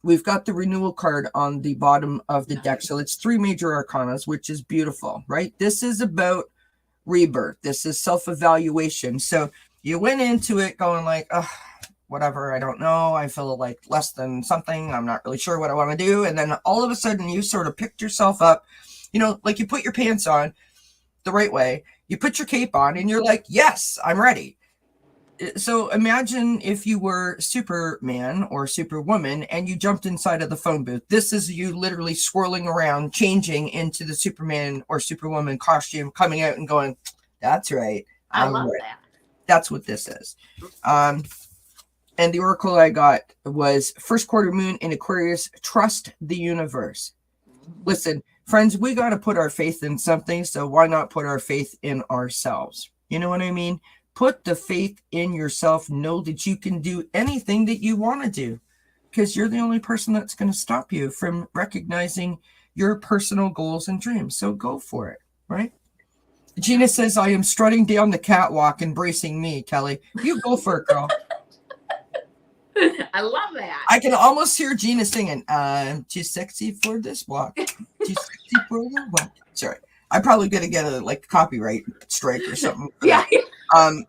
We've got the renewal card on the bottom of the deck. So it's 3 major arcanas, which is beautiful, right? This is about rebirth. This is self-evaluation. So you went into it going like, oh, whatever, I don't know. I feel like less than something. I'm not really sure what I want to do. And then all of a sudden you sort of picked yourself up, like you put your pants on the right way. You put your cape on and you're like, yes, I'm ready. So imagine if you were Superman or Superwoman and you jumped inside of the phone booth. This is you literally swirling around, changing into the Superman or Superwoman costume, coming out and going, that's right. I love that. That's what this is. And the oracle I got was first quarter moon in Aquarius, trust the universe. Listen, friends, we got to put our faith in something. So why not put our faith in ourselves? You know what I mean? Put the faith in yourself. Know that you can do anything that you want to do because you're the only person that's going to stop you from recognizing your personal goals and dreams. So go for it, right? Gina says, I am strutting down the catwalk, embracing me, Kelly. You go for it, girl. I love that. I can almost hear Gina singing, I'm too sexy for this walk. Too sexy for the walk. Sorry. I'm probably going to get a copyright strike or something. Yeah. Um,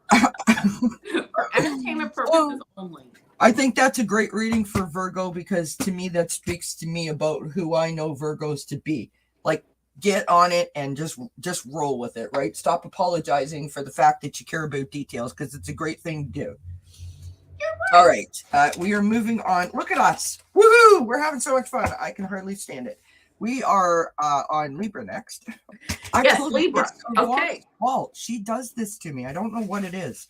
For entertainment purposes only. I think that's a great reading for Virgo because to me that speaks to me about who I know Virgos to be. Like, get on it and just roll with it, right? Stop apologizing for the fact that you care about details because it's a great thing to do. All right, we are moving on. Look at us. Woohoo! We're having so much fun. I can hardly stand it. We are on Libra next. Yes, Libra. Okay. Walt, she does this to me. I don't know what it is.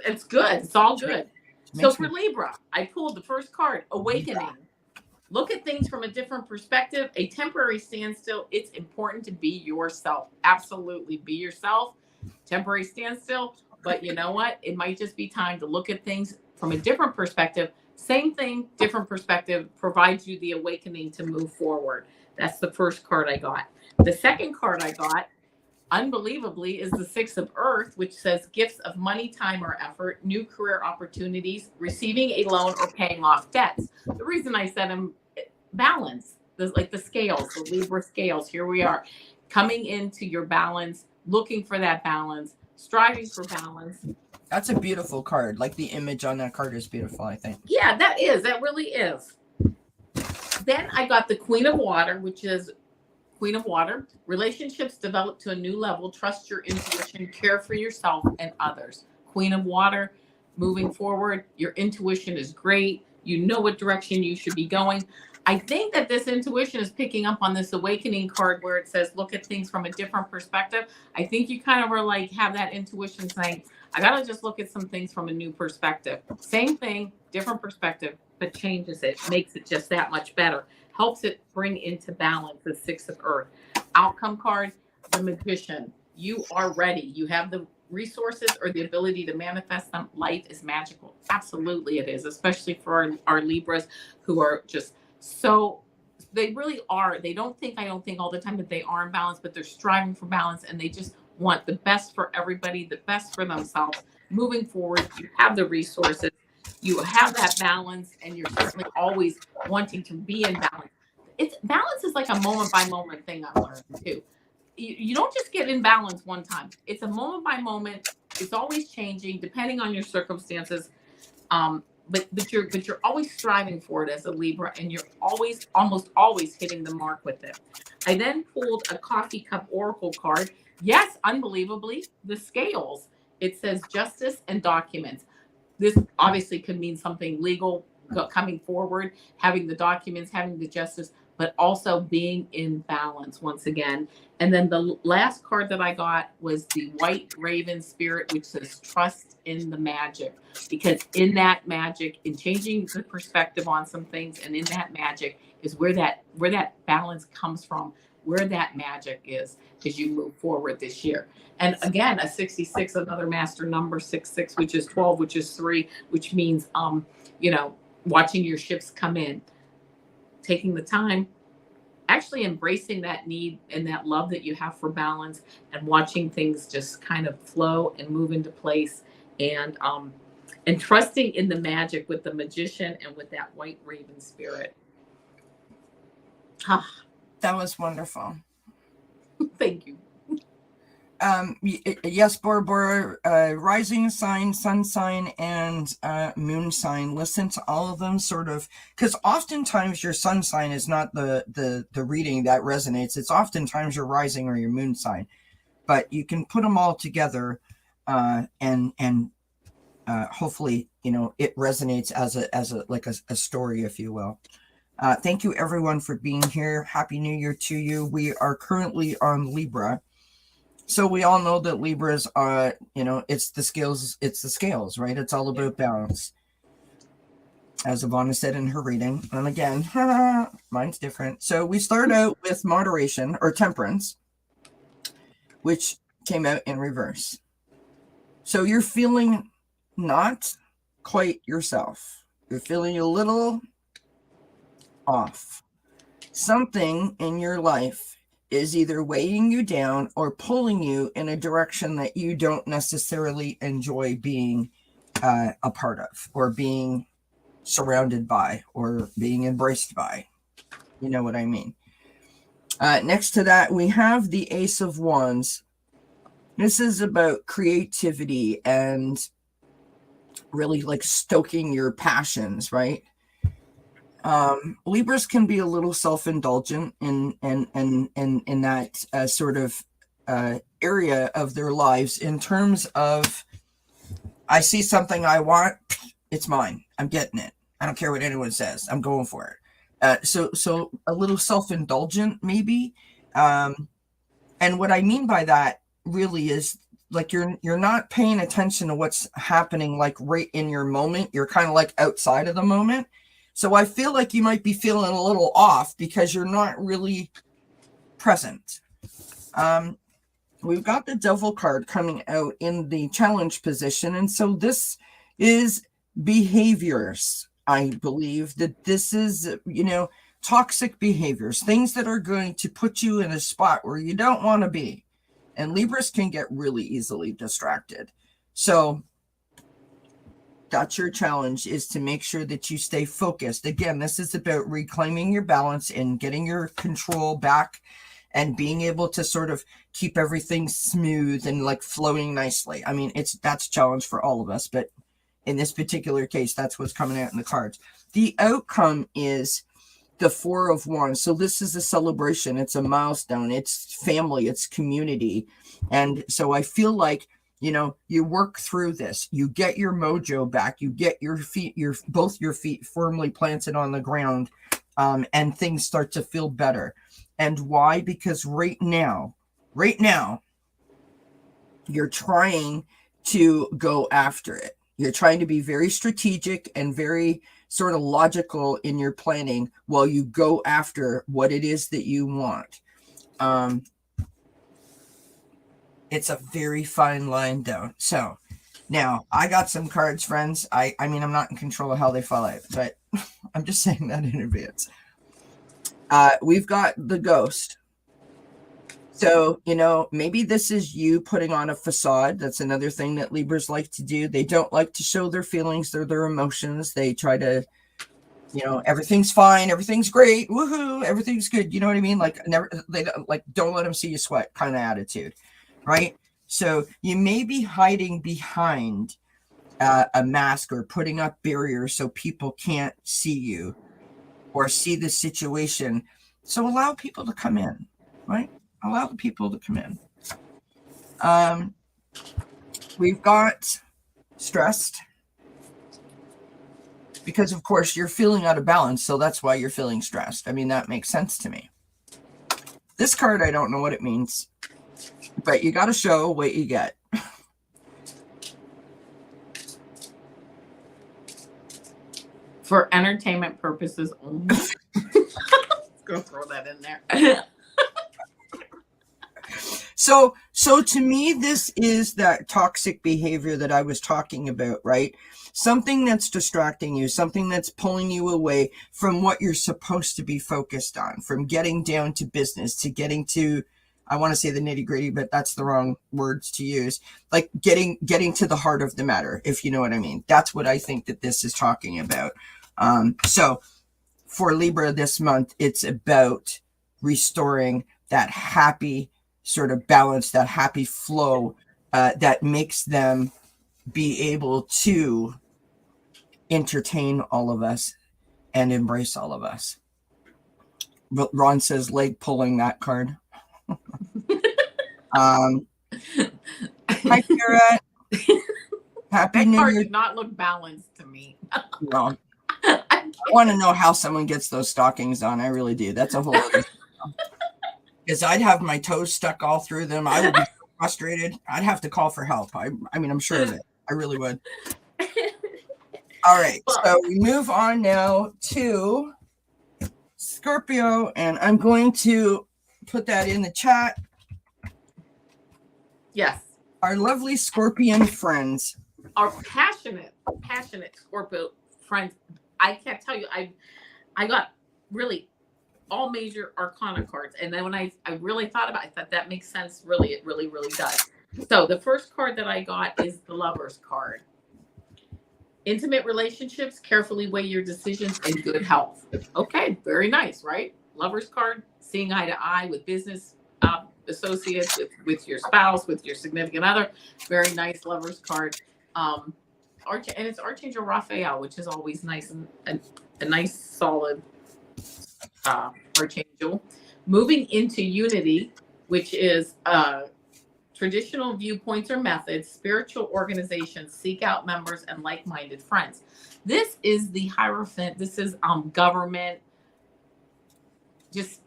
It's good. It's all good. So for Libra, I pulled the first card, Awakening. Look at things from a different perspective. A temporary standstill. It's important to be yourself. Absolutely be yourself. Temporary standstill. But you know what? It might just be time to look at things from a different perspective. Same thing, different perspective provides you the awakening to move forward. That's the first card I got. The second card I got, unbelievably, is the Six of Earth, which says gifts of money, time, or effort, new career opportunities, receiving a loan, or paying off debts. The reason I said balance, like the scales, the Libra scales, here we are, coming into your balance, looking for that balance, striving for balance. That's a beautiful card. Like the image on that card is beautiful, I think. Yeah, that really is. Then I got the Queen of Water, which is Queen of Water. Relationships develop to a new level. Trust your intuition. Care for yourself and others. Queen of Water, moving forward. Your intuition is great. You know what direction you should be going. I think that this intuition is picking up on this awakening card where it says, look at things from a different perspective. I think you kind of are like, have that intuition saying, I got to just look at some things from a new perspective. Same thing, different perspective, but changes it, makes it just that much better. Helps it bring into balance the Six of Earth. Outcome card, the Magician. You are ready. You have the resources or the ability to manifest them. Life is magical. Absolutely it is, especially for our Libras who are just so, they really are. I don't think all the time that they are in balance, but they're striving for balance and they just want the best for everybody, the best for themselves. Moving forward, you have the resources, you have that balance, and you're certainly always wanting to be in balance. Balance is like a moment by moment thing I'm learning too. You don't just get in balance one time. It's a moment by moment. It's always changing depending on your circumstances. But you're always striving for it as a Libra, and you're almost always hitting the mark with it. I then pulled a coffee cup oracle card. Yes, unbelievably, the scales. It says justice and documents. This obviously could mean something legal coming forward, having the documents, having the justice, but also being in balance once again. And then the last card that I got was the White Raven Spirit, which says trust in the magic. Because in that magic, in changing the perspective on some things, and in that magic is where that balance comes from, where that magic is as you move forward this year. And again, a 66, another master number, 66, which is 12, which is 3, which means watching your ships come in, taking the time, actually embracing that need and that love that you have for balance, and watching things just kind of flow and move into place, and trusting in the magic with the Magician and with that White Raven Spirit. That was wonderful. Thank you. Yes, Bora Bora, rising sign, sun sign, and moon sign. Listen to all of them, sort of, because oftentimes your sun sign is not the reading that resonates. It's oftentimes your rising or your moon sign, but you can put them all together, and hopefully, it resonates as a story, if you will. Thank you everyone for being here. Happy New Year to you. We are currently on Libra. So we all know that Libras are, it's the scales, right? It's all about balance. As Ivana said in her reading. And again, mine's different. So we start out with moderation or temperance, which came out in reverse. So you're feeling not quite yourself. You're feeling a little off. Something in your life is either weighing you down or pulling you in a direction that you don't necessarily enjoy being a part of, or being surrounded by, or being embraced by. You know what I mean? Next to that, we have the Ace of Wands. This is about creativity and really like stoking your passions, right? Libras can be a little self-indulgent in that sort of area of their lives in terms of, I see something I want, it's mine. I'm getting it. I don't care what anyone says. I'm going for it. So a little self-indulgent maybe. And what I mean by that really is like you're not paying attention to what's happening like right in your moment. You're kind of like outside of the moment. So I feel like you might be feeling a little off because you're not really present. We've got the Devil card coming out in the challenge position. And so this is behaviors. I believe that this is, toxic behaviors, things that are going to put you in a spot where you don't want to be. And Libras can get really easily distracted. So that's your challenge, is to make sure that you stay focused. Again, this is about reclaiming your balance and getting your control back and being able to sort of keep everything smooth and like flowing nicely. I mean, that's a challenge for all of us, but in this particular case, that's what's coming out in the cards. The outcome is the Four of Wands. So this is a celebration. It's a milestone. It's family. It's community. And so I feel like, you work through this. You get your mojo back. You get your feet, both your feet firmly planted on the ground, and things start to feel better. And why? Because right now, you're trying to go after it. You're trying to be very strategic and very sort of logical in your planning while you go after what it is that you want. It's a very fine line down. So now I got some cards, friends. I mean, I'm not in control of how they fall out, but I'm just saying that in advance. We've got the Ghost. So, maybe this is you putting on a facade. That's another thing that Libras like to do. They don't like to show their feelings or their emotions. They try to, everything's fine, everything's great, woohoo, everything's good. You know what I mean? Like don't let them see you sweat kind of attitude, right? So you may be hiding behind a mask or putting up barriers so people can't see you or see the situation. So allow people to come in, right? Allow the people to come in. We've got stressed because, of course, you're feeling out of balance. So that's why you're feeling stressed. I mean, that makes sense to me. This card, I don't know what it means, but you got to show what you get. For entertainment purposes only. Go throw that in there. So to me, this is that toxic behavior that I was talking about, right? Something that's distracting you, something that's pulling you away from what you're supposed to be focused on, from getting down to business, to getting to, I want to say the nitty gritty, but that's the wrong words to use. Like getting to the heart of the matter, if you know what I mean. That's what I think that this is talking about. So for Libra this month, it's about restoring that happy sort of balance, that happy flow that makes them be able to entertain all of us and embrace all of us. But Ron says leg pulling that card. Hi, Kara. Happy New Year. Year. Did not look balanced to me. No. I want to know how someone gets those stockings on. I really do. That's a whole other thing. Because I'd have my toes stuck all through them. I would be frustrated. I'd have to call for help. I mean, I'm sure of it. I really would. All right. So we move on now to Scorpio, and I'm going to put that in the chat. Yes. Our lovely Scorpion friends. Our passionate Scorpio friends. I can't tell you. I got really all major arcana cards, and then when I really thought about it, I thought that makes sense. Really, it really does. So the first card that I got is the Lover's card. Intimate relationships, carefully weigh your decisions, and good health. Okay, very nice, right? Lover's card, seeing eye to eye with business associates, with your spouse, with your significant other. Very nice Lover's card. And it's Archangel Raphael, which is always nice, and a nice solid Archangel. Moving into Unity, which is traditional viewpoints or methods, spiritual organizations seek out members and like-minded friends. This is the Hierophant. This is government, just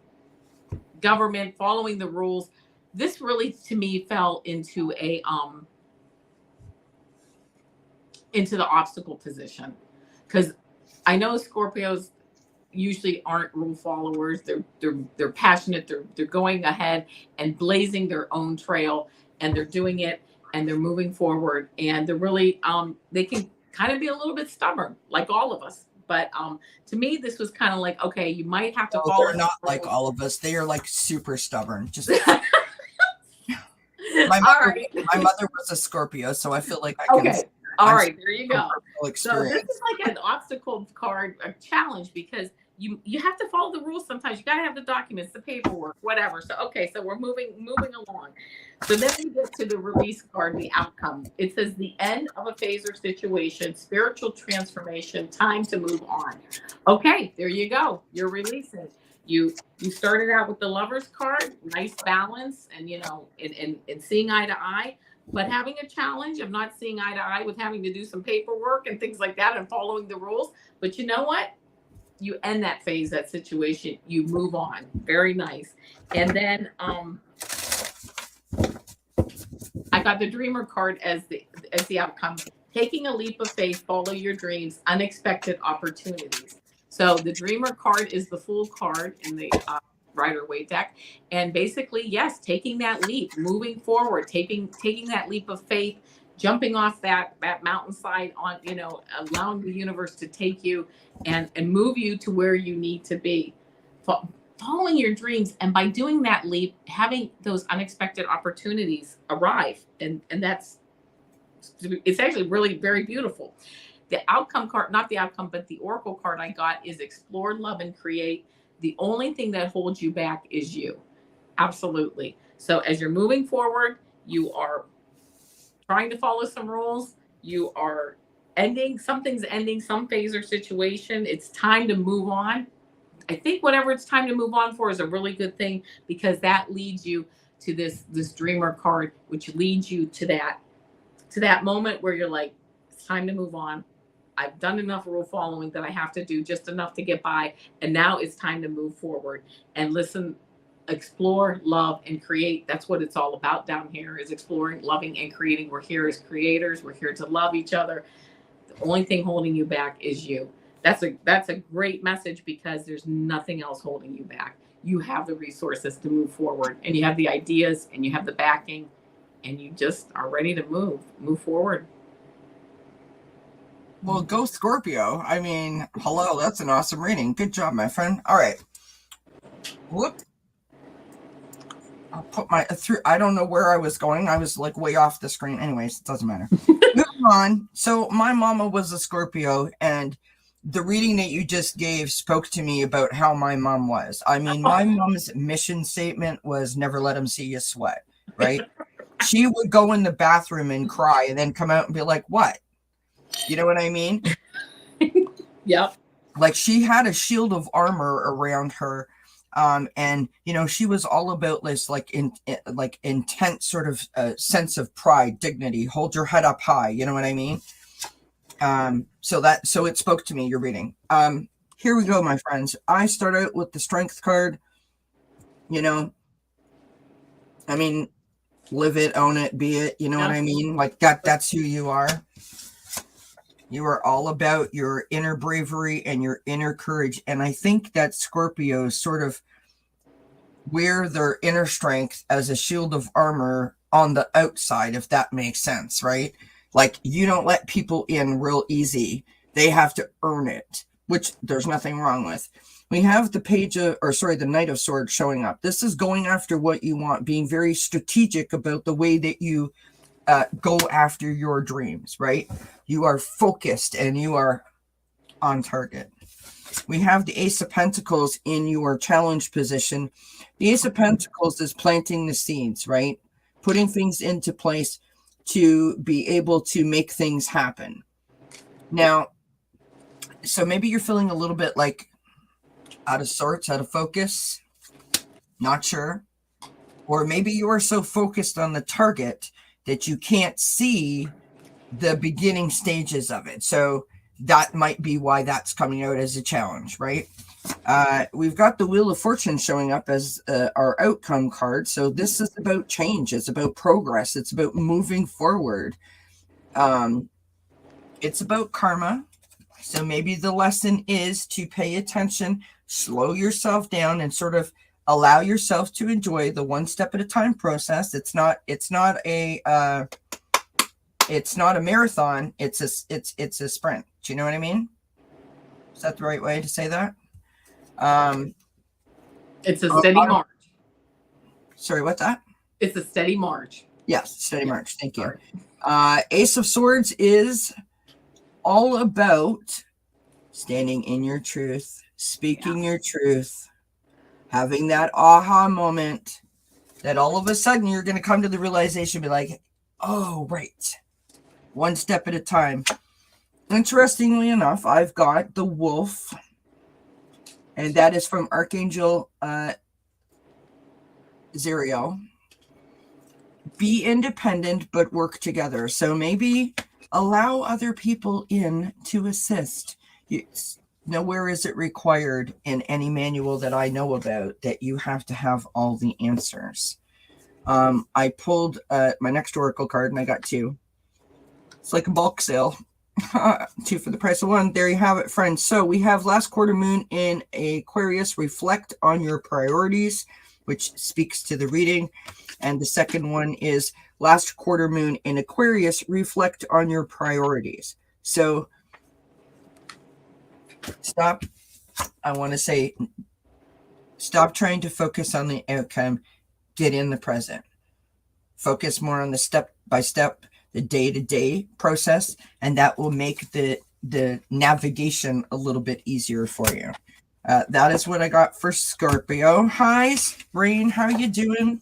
government following the rules. This really, to me, fell into the obstacle position, because I know Scorpios usually aren't rule followers. They're passionate. They're going ahead and blazing their own trail, and they're doing it, and they're moving forward, and they're really they can kind of be a little bit stubborn, like all of us. But to me, this was kind of like, okay, you might have to follow. They're not like all of us. They are like super stubborn. Just my mother was a Scorpio, so I feel like I can. Okay. All right, there you go. So Experience. this is like an obstacle card, a challenge, because you have to follow the rules sometimes. You got to have the documents, the paperwork, whatever. So okay, so we're moving along. So then we get to the release card, the outcome. It says the end of a phase or situation, spiritual transformation, time to move on. Okay, there you go. You're releasing. You started out with the Lover's card, nice balance, and and seeing eye to eye. But having a challenge of not seeing eye to eye with having to do some paperwork and things like that and following the rules. But you know what? You end that phase, that situation. You move on. Very nice. And then I got the Dreamer card as the outcome. Taking a leap of faith, follow your dreams, unexpected opportunities. So the Dreamer card is the Fool card in the Rider-Waite deck, and basically, yes, taking that leap, moving forward, taking that leap of faith, jumping off that mountainside, on allowing the universe to take you and move you to where you need to be, following your dreams, and by doing that leap, having those unexpected opportunities arrive, and it's actually really very beautiful. The outcome card, not the outcome, but the Oracle card I got is Explore, Love, and Create. The only thing that holds you back is you. Absolutely. So as you're moving forward, you are trying to follow some rules. You are something's ending some phase or situation. It's time to move on. I think whatever it's time to move on for is a really good thing, because that leads you to this Dreamer card, which leads you to that moment where you're like, it's time to move on. I've done enough rule following that I have to do just enough to get by. And now it's time to move forward and listen, explore, love, and create. That's what it's all about down here, is exploring, loving, and creating. We're here as creators. We're here to love each other. The only thing holding you back is you. That's a great message, because there's nothing else holding you back. You have the resources to move forward, and you have the ideas, and you have the backing, and you just are ready to move forward. Well, go Scorpio. I mean, hello, that's an awesome reading. Good job, my friend. All right. Whoop. I'll put I don't know where I was going. I was like way off the screen. Anyways, it doesn't matter. Moving on. So my mama was a Scorpio, and the reading that you just gave spoke to me about how my mom was. I mean, my mom's mission statement was never let them see you sweat, right? She would go in the bathroom and cry and then come out and be like, what? You know what I mean? Yep. Like, she had a shield of armor around her. And she was all about this intense sort of sense of pride, dignity, hold your head up high. You know what I mean? So it spoke to me, your reading. Here we go, my friends. I start out with the Strength card. I mean, live it, own it, be it. You know what I mean? Like that's who you are. You are all about your inner bravery and your inner courage. And I think that Scorpios sort of wear their inner strength as a shield of armor on the outside, if that makes sense, right? Like, you don't let people in real easy. They have to earn it, which there's nothing wrong with. We have the Knight of Swords showing up. This is going after what you want, being very strategic about the way that you go after your dreams, right? You are focused and you are on target. we have the Ace of Pentacles in your challenge position. The Ace of Pentacles is planting the seeds, right? Putting things into place to be able to make things happen. Now, so maybe you're feeling a little bit like out of sorts, out of focus, not sure. Or maybe you are so focused on the target that you can't see the beginning stages of it. So that might be why that's coming out as a challenge, right? We've got the Wheel of Fortune showing up as our outcome card. So this is about change. It's about progress. It's about moving forward. It's about karma. So maybe the lesson is to pay attention, slow yourself down, and sort of allow yourself to enjoy the one step at a time process. It's not a marathon. It's a sprint. Do you know what I mean? Is that the right way to say that? It's a steady march. Sorry, what's that? It's a steady march. Yes, steady march. Thank you. Ace of Swords is all about standing in your truth, speaking your truth, having that aha moment that all of a sudden you're going to come to the realization, be like, oh, right. One step at a time. Interestingly enough, I've got the wolf, and that is from Archangel Zeriel. Be independent, but work together. So maybe allow other people in to assist. Nowhere is it required in any manual that I know about that you have to have all the answers. I pulled my next oracle card, and I got two. It's like a bulk sale. Two for the price of one. There you have it, friends. So we have last quarter moon in Aquarius. Reflect on your priorities, which speaks to the reading. And the second one is last quarter moon in Aquarius. Reflect on your priorities. So stop. I want to say stop trying to focus on the outcome. Get in the present. Focus more on the step by step, the day-to-day process, and that will make the navigation a little bit easier for you. That is what I got for Scorpio. Hi, Rain. How you doing?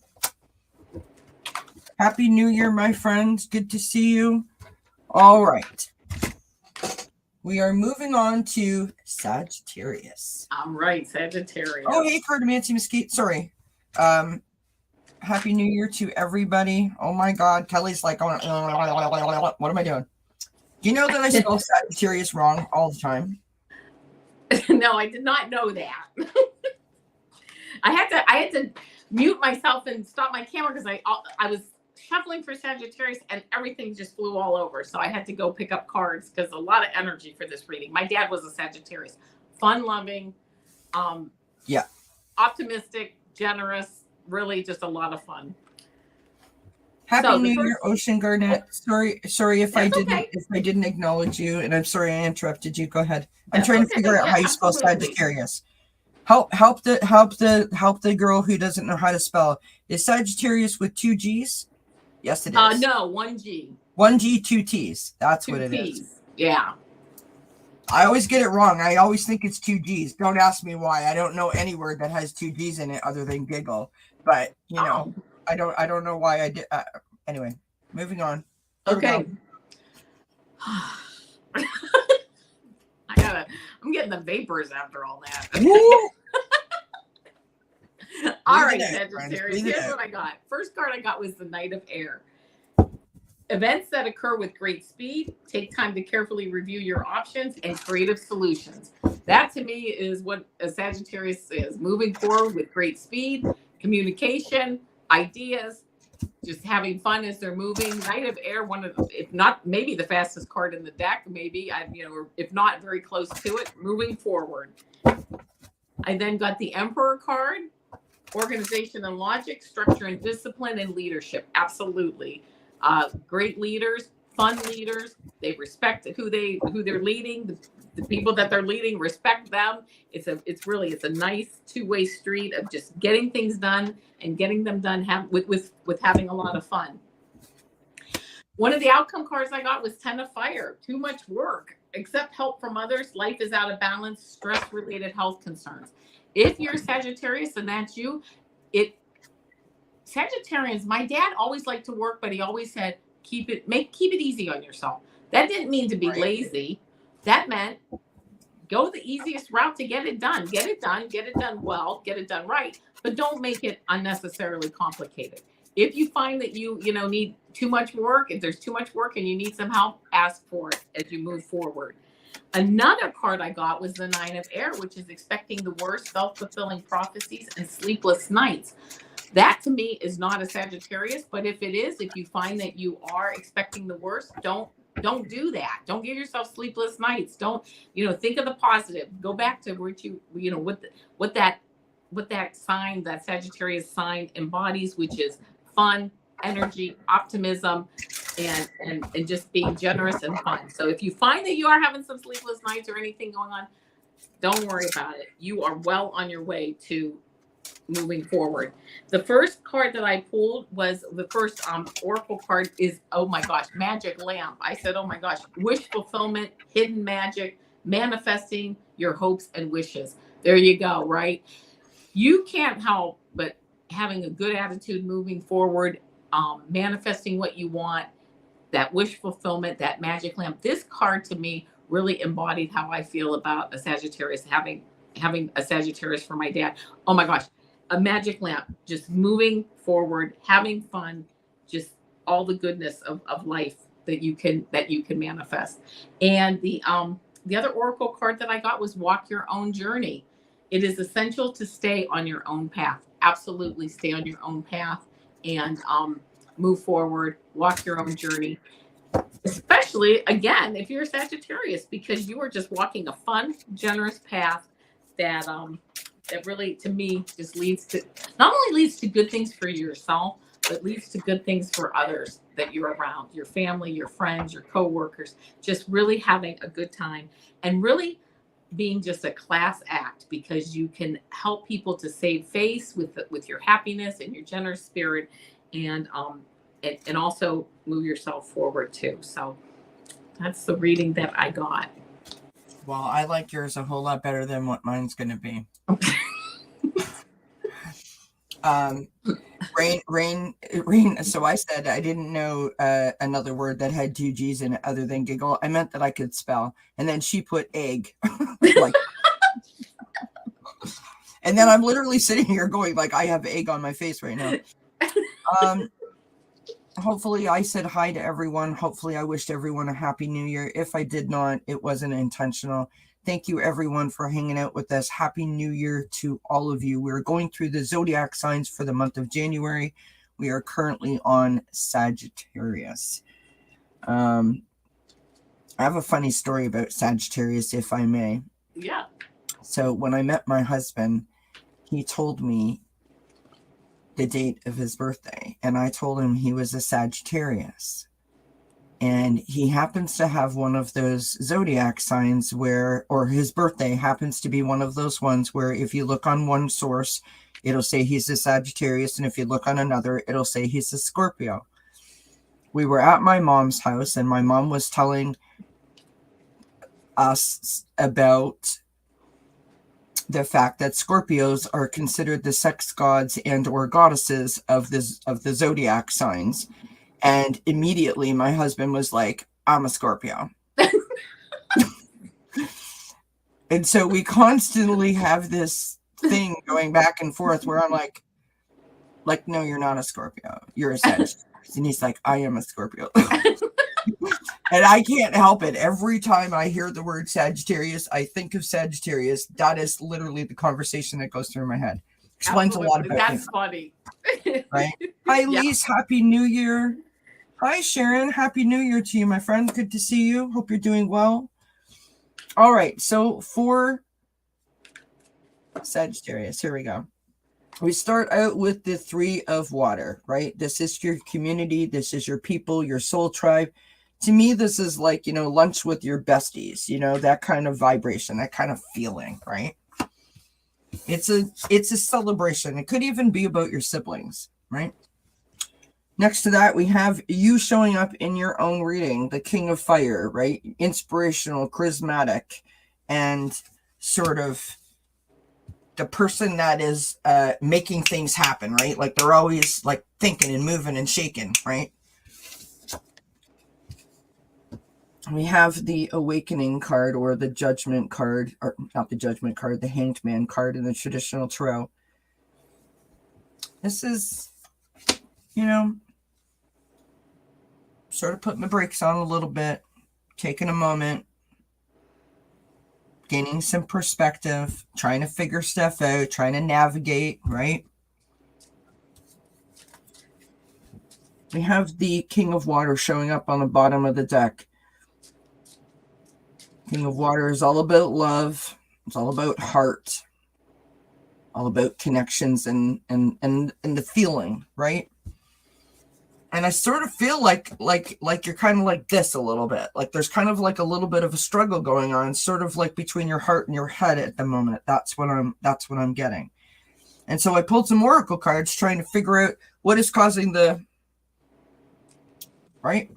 Happy New Year, my friends. Good to see you. All right. We are moving on to Sagittarius. I'm right, Sagittarius. Oh, hey, Cardamancy Mesquite. Sorry. Happy New Year to everybody. Oh my God. Kelly's like, what am I doing? Do you know that I spell Sagittarius wrong all the time? No, I did not know that. I had to mute myself and stop my camera because I was shuffling for Sagittarius and everything just flew all over. So I had to go pick up cards because a lot of energy for this reading. My dad was a Sagittarius, fun-loving, optimistic, generous, really just a lot of fun. Happy New Year, Ocean Garnet. Sorry if I didn't acknowledge you, and I'm sorry I interrupted you. Go ahead. I'm trying to figure out how you spell Sagittarius. Help the girl who doesn't know how to spell. Is Sagittarius with two G's? Yes, it is. No, one G. One G, two T's. That's what it is. Yeah. I always get it wrong. I always think it's two G's. Don't ask me why. I don't know any word that has two G's in it other than giggle. But you know, I don't know why I did. Anyway, moving on. Okay. I'm getting the vapors after all that. All right, Sagittarius. Here's what I got. First card I got was the Knight of Air. Events that occur with great speed. Take time to carefully review your options and creative solutions. That to me is what a Sagittarius is. Moving forward with great speed, communication, ideas, just having fun as they're moving. Knight of Air, one of the, if not maybe the fastest card in the deck, maybe or if not very close to it. Moving forward. I then got the Emperor card. Organization and logic, structure and discipline, and leadership. Absolutely. Great leaders, fun leaders. They respect who they're leading. The people that they're leading respect them. It's a nice two-way street of just getting things done and getting them done with having a lot of fun. One of the outcome cards I got was 10 of fire. Too much work. Accept help from others. Life is out of balance. Stress-related health concerns. If you're Sagittarius and that's you, Sagittarians, my dad always liked to work, but he always said, keep it easy on yourself. That didn't mean to be lazy. That meant go the easiest route to get it done. Get it done well, get it done right, but don't make it unnecessarily complicated. If you find that you need too much work, if there's too much work and you need some help, ask for it as you move forward. Another card I got was the 9 of air, which is expecting the worst, self-fulfilling prophecies and sleepless nights. That to me is not a Sagittarius, but if it is, if you find that you are expecting the worst, don't do that. Don't give yourself sleepless nights. Don't, think of the positive. Go back to what what that sign, that Sagittarius sign embodies, which is fun, energy, optimism, and just being generous and fun. So if you find that you are having some sleepless nights or anything going on, don't worry about it. You are well on your way to moving forward. The first card that I pulled was the first oracle card is, oh my gosh, magic lamp. I said, oh my gosh, wish fulfillment, hidden magic, manifesting your hopes and wishes. There you go, right? You can't help but having a good attitude moving forward, manifesting what you want, that wish fulfillment, that magic lamp. This card to me really embodied how I feel about a Sagittarius, having a Sagittarius for my dad. Oh my gosh, a magic lamp, just moving forward, having fun, just all the goodness of life that you can manifest. And the other oracle card that I got was walk your own journey. It is essential to stay on your own path. Absolutely stay on your own path and move forward, walk your own journey. Especially, again, if you're a Sagittarius, because you are just walking a fun, generous path that really, to me, just not only leads to good things for yourself, but leads to good things for others that you're around, your family, your friends, your coworkers, just really having a good time and really being just a class act, because you can help people to save face with your happiness and your generous spirit, and also move yourself forward too. So that's the reading that I got. Well, I like yours a whole lot better than what mine's going to be. Rain. So I said I didn't know another word that had 2 G's in it other than giggle. I meant that I could spell. And then she put egg. And then I'm literally sitting here going like I have egg on my face right now. Hopefully I said hi to everyone. Hopefully I wished everyone a happy new year. If I did not, it wasn't intentional. Thank you everyone for hanging out with us. Happy New Year to all of you. We're going through the zodiac signs for the month of January. We are currently on Sagittarius. I have a funny story about Sagittarius, if I may. Yeah. So when I met my husband, he told me the date of his birthday, and I told him he was a Sagittarius. And he happens to have one of those zodiac signs or his birthday happens to be one of those ones where if you look on one source, it'll say he's a Sagittarius. And if you look on another, it'll say he's a Scorpio. We were at my mom's house and my mom was telling us about the fact that Scorpios are considered the sex gods and or goddesses of the zodiac signs. And immediately my husband was like, I'm a Scorpio. And so we constantly have this thing going back and forth where I'm like, no, you're not a Scorpio. You're a Sagittarius. And he's like, I am a Scorpio. And I can't help it. Every time I hear the word Sagittarius, I think of Sagittarius. That is literally the conversation that goes through my head. Explains a lot about That's funny. Right? Hi, Lise. Happy New Year. Hi, Sharon. Happy New Year to you, my friend. Good to see you. Hope you're doing well. All right. So for Sagittarius, here we go. We start out with the 3 of water, right? This is your community. This is your people, your soul tribe. To me, this is like, lunch with your besties, that kind of vibration, that kind of feeling, right? It's a celebration. It could even be about your siblings, right? Next to that, we have you showing up in your own reading, the King of Fire, right? Inspirational, charismatic, and sort of the person that is making things happen, right? Like they're always like thinking and moving and shaking, right? We have the Awakening card, or the Judgment card, or not the Judgment card, the Hanged Man card in the traditional tarot. This is, you know, sort of putting the brakes on a little bit, taking a moment, gaining some perspective, trying to figure stuff out, trying to navigate, right? We have the King of Water showing up on the bottom of the deck. King of Water is all about love. It's all about heart. All about connections and the feeling, right? And I sort of feel like you're kind of like this a little bit. Like there's kind of like a little bit of a struggle going on, sort of like between your heart and your head at the moment. That's what I'm getting. And so I pulled some oracle cards trying to figure out what is causing the, right?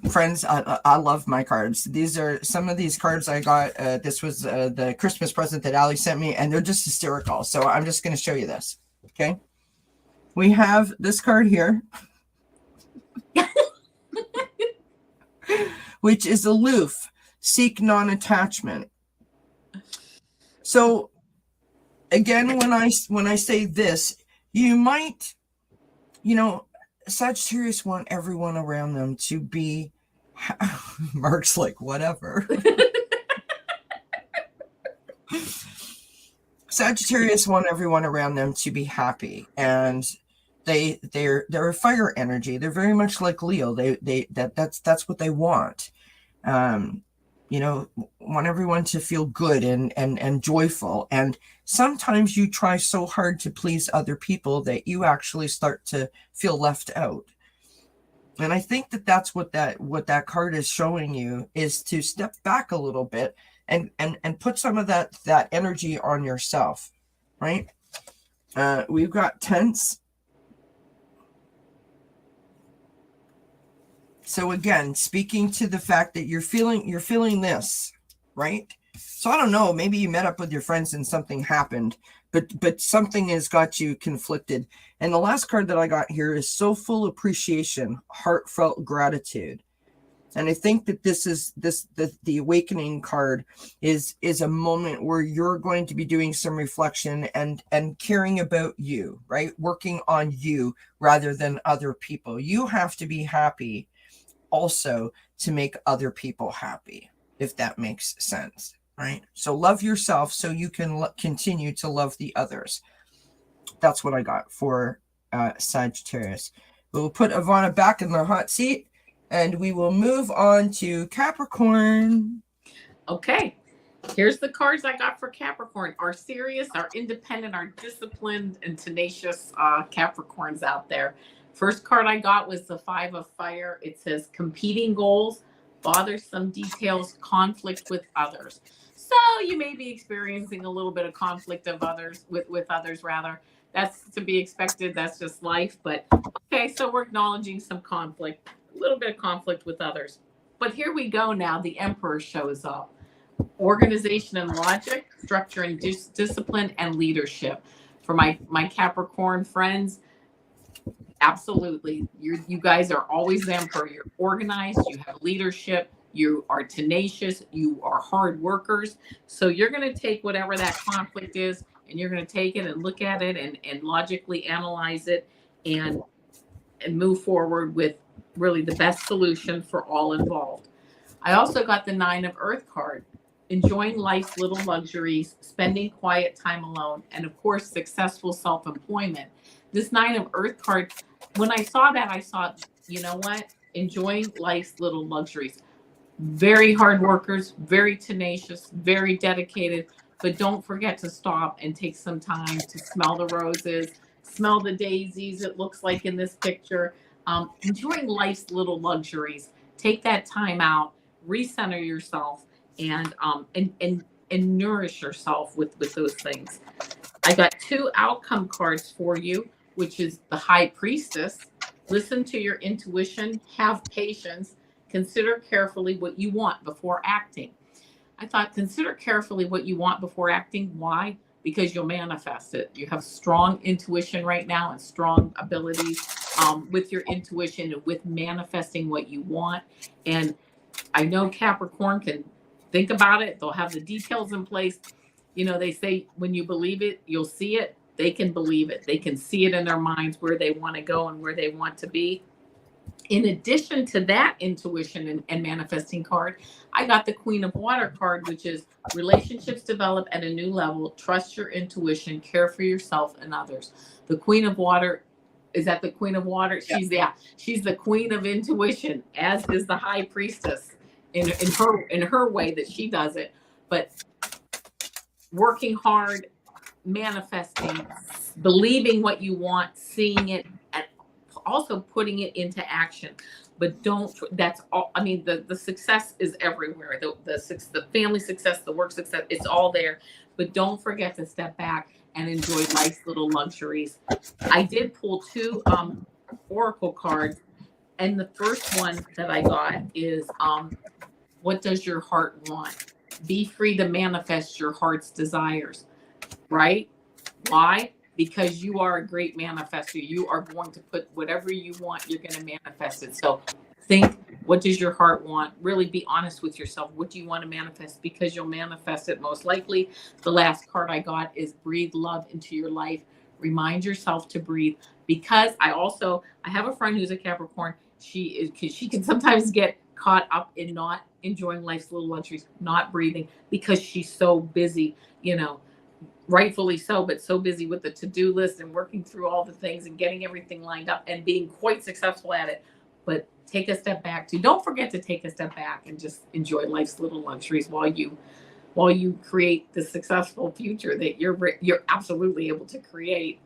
Friends, I love my cards. These are some of these cards I got. This was the Christmas present that Ali sent me, and they're just hysterical. So I'm just going to show you this. Okay. We have this card here, which is aloof, seek non-attachment. So again, when I say this, you might, Sagittarius want everyone around them to be, Mark's like, whatever. Sagittarius want everyone around them to be happy, and they're a fire energy. They're very much like Leo. That's what they want. Want everyone to feel good and joyful. And sometimes you try so hard to please other people that you actually start to feel left out. And I think that's what that card is showing you, is to step back a little bit and put some of that energy on yourself, right? We've got tense. So again, speaking to the fact that you're feeling this, right? So I don't know, maybe you met up with your friends and something happened, but something has got you conflicted. And the last card that I got here is soulful appreciation, heartfelt gratitude. And I think that the Awakening card is a moment where you're going to be doing some reflection and caring about you, right? Working on you rather than other people. You have to be happy also to make other people happy, if that makes sense, right? So love yourself so you can continue to love the others. That's what I got for Sagittarius. We'll put Ivana back in the hot seat, and we will move on to Capricorn. Okay, here's the cards I got for Capricorn. Our serious, our independent, our disciplined and tenacious Capricorns out there. First card I got was the Five of Fire. It says competing goals, bothersome details, conflict with others. So you may be experiencing a little bit of conflict of others with others rather. That's to be expected. That's just life. But okay, so we're acknowledging some conflict, a little bit of conflict with others. But here we go now. The Emperor shows up. Organization and logic, structure and discipline, and leadership. For my Capricorn friends, absolutely. You guys are always the Emperor. You're organized, you have leadership, you are tenacious, you are hard workers. So you're going to take whatever that conflict is, and you're going to take it and look at it and logically analyze it and move forward with really the best solution for all involved. I also got the Nine of Earth card. Enjoying life's little luxuries, spending quiet time alone, and of course, successful self-employment. This Nine of Earth card, when I saw that, I thought, you know what? Enjoying life's little luxuries. Very hard workers, very tenacious, very dedicated, but don't forget to stop and take some time to smell the roses, smell the daisies, it looks like in this picture. Enjoying life's little luxuries. Take that time out, recenter yourself, and nourish yourself with those things. I got two outcome cards for you. which is the high priestess. Listen to your intuition, have patience, consider carefully what you want before acting. I thought, consider carefully what you want before acting. Why? Because you'll manifest it. You have strong intuition right now and strong ability with your intuition and with manifesting what you want. And I know Capricorn can think about it. They'll have the details in place. You know, they say when you believe it, you'll see it. They can believe it. They can see it in their minds where they want to go and where they want to be. In addition to that intuition and manifesting card, I got the Queen of Water card, which is relationships develop at a new level. Trust your intuition, care for yourself and others. The Queen of Water, is that the Queen of Water? She's the Queen of Intuition, as is the High Priestess in her way that she does it. But working hard, manifesting, believing what you want, seeing it, and also putting it into action. But don't, that's all. I mean, the success is everywhere. The family success, the work success, it's all there. But don't forget to step back and enjoy life's little luxuries. I did pull two oracle cards, and the first one that I got is what does your heart want? Be free to manifest your heart's desires, right? Why? Because you are a great manifester. You are going to put whatever you want, you're going to manifest it. So think, what does your heart want? Really be honest with yourself. What do you want to manifest? Because you'll manifest it most likely. The last card I got is breathe love into your life. Remind yourself to breathe. Because I have a friend who's a Capricorn. She can sometimes get caught up in not enjoying life's little luxuries, not breathing, because she's so busy, you know, rightfully so, but so busy with the to-do list and working through all the things and getting everything lined up and being quite successful at it. But take a step back too. Don't forget to take a step back and just enjoy life's little luxuries while you create the successful future that you're absolutely able to create.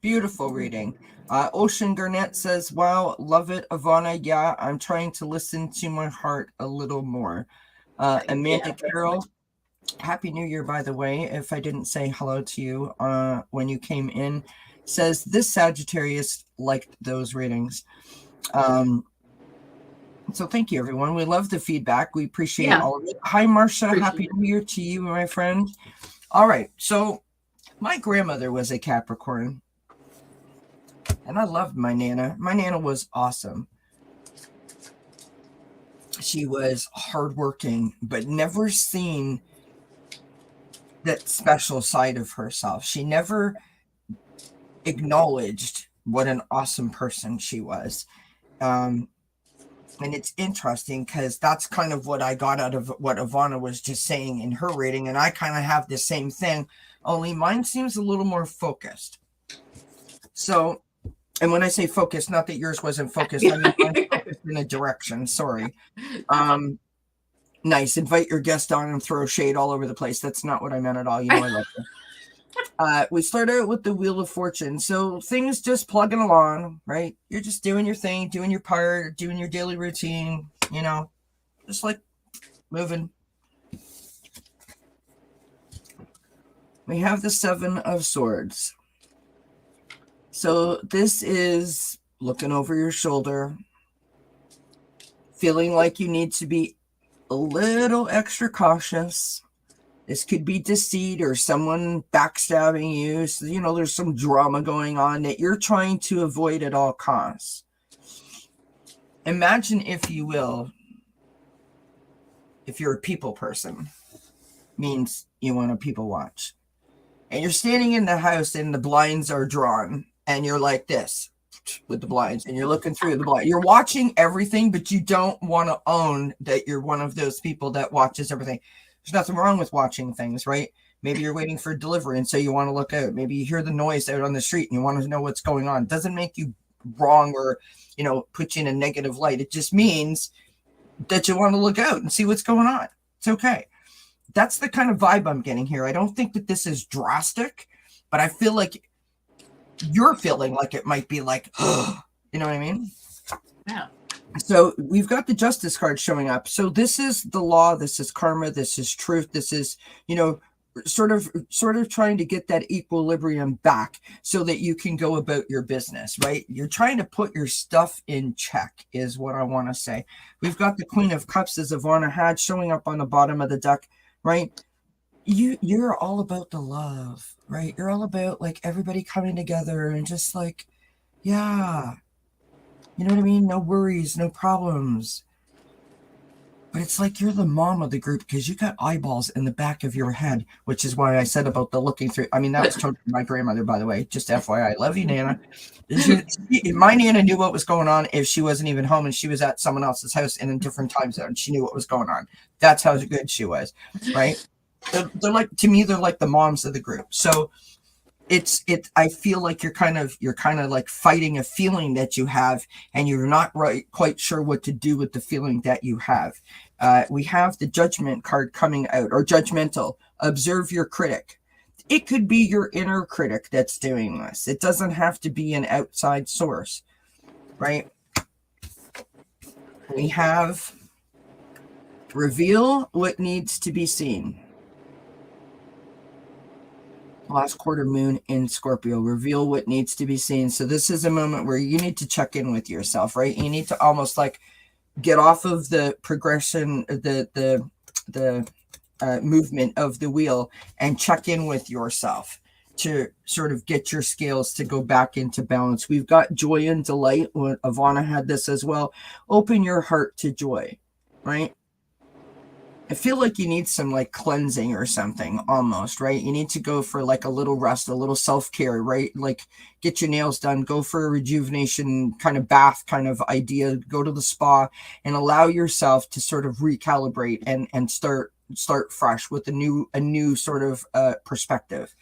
Beautiful reading. Ocean Garnett says, wow, love it, Ivana. Yeah, I'm trying to listen to my heart a little more. Amanda Carroll, Happy New Year, by the way, if I didn't say hello to you when you came in, says, this Sagittarius liked those readings. So thank you, everyone. We love the feedback. We appreciate all of it. Hi, Marcia. Happy New Year to you, my friend. All right. So my grandmother was a Capricorn. And I loved my Nana. My Nana was awesome. She was hardworking, but never seen that special side of herself. She never acknowledged what an awesome person she was. And it's interesting because that's kind of what I got out of what Ivana was just saying in her reading. And I kind of have the same thing, only mine seems a little more focused. So, and when I say focused, not that yours wasn't focused, I mean mine's focused in a direction. Sorry. Nice. Invite your guest on and throw shade all over the place. That's not what I meant at all. You know I love you. We start out with the Wheel of Fortune. So things just plugging along, right? You're just doing your thing, doing your part, doing your daily routine, you know, just like moving. We have the Seven of Swords. So this is looking over your shoulder, feeling like you need to be a little extra cautious. This could be deceit or someone backstabbing you. So, you know, there's some drama going on that you're trying to avoid at all costs. Imagine, if you will, if you're a people person, means you want to people watch. And you're standing in the house and the blinds are drawn and you're like this with the blinds and you're looking through the blind. You're watching everything, but you don't want to own that you're one of those people that watches everything. There's nothing wrong with watching things, right? Maybe you're waiting for delivery and so you want to look out. Maybe you hear the noise out on the street and you want to know what's going on. It doesn't make you wrong or, you know, put you in a negative light. It just means that you want to look out and see what's going on. It's okay. That's the kind of vibe I'm getting here. I don't think that this is drastic, but I feel like you're feeling like it might be like, you know what I mean? Yeah. So we've got the Justice card showing up. So this is the law. This is karma. This is truth. This is, you know, sort of trying to get that equilibrium back so that you can go about your business, right? You're trying to put your stuff in check is what I want to say. We've got the Queen of Cups as Ivana had showing up on the bottom of the deck, right? You're all about the love, right? You're all about like everybody coming together and just like, yeah, you know what I mean? No worries, no problems. But it's like you're the mom of the group because you got eyeballs in the back of your head, which is why I said about the looking through. I mean, that was totally my grandmother, by the way. Just FYI. Love you, Nana. My Nana knew what was going on if she wasn't even home and she was at someone else's house in a different time zone. She knew what was going on. That's how good she was, right? They're like, to me, they're like the moms of the group. So I feel like you're kind of like fighting a feeling that you have, and you're not quite sure what to do with the feeling that you have. We have the Judgment card coming out, or Judgmental. Observe your critic. It could be your inner critic that's doing this. It doesn't have to be an outside source, right? We have Reveal what needs to be seen. Last quarter moon in Scorpio. Reveal what needs to be seen. So this is a moment where you need to check in with yourself, right? You need to almost like get off of the progression, the movement of the wheel, and check in with yourself to sort of get your scales to go back into balance. We've got joy and delight. Ivana had this as well. Open your heart to joy, right? I feel like you need some like cleansing or something almost, right? You need to go for like a little rest, a little self-care, right? Like get your nails done, go for a rejuvenation kind of bath kind of idea, go to the spa and allow yourself to sort of recalibrate and start fresh with a new sort of perspective.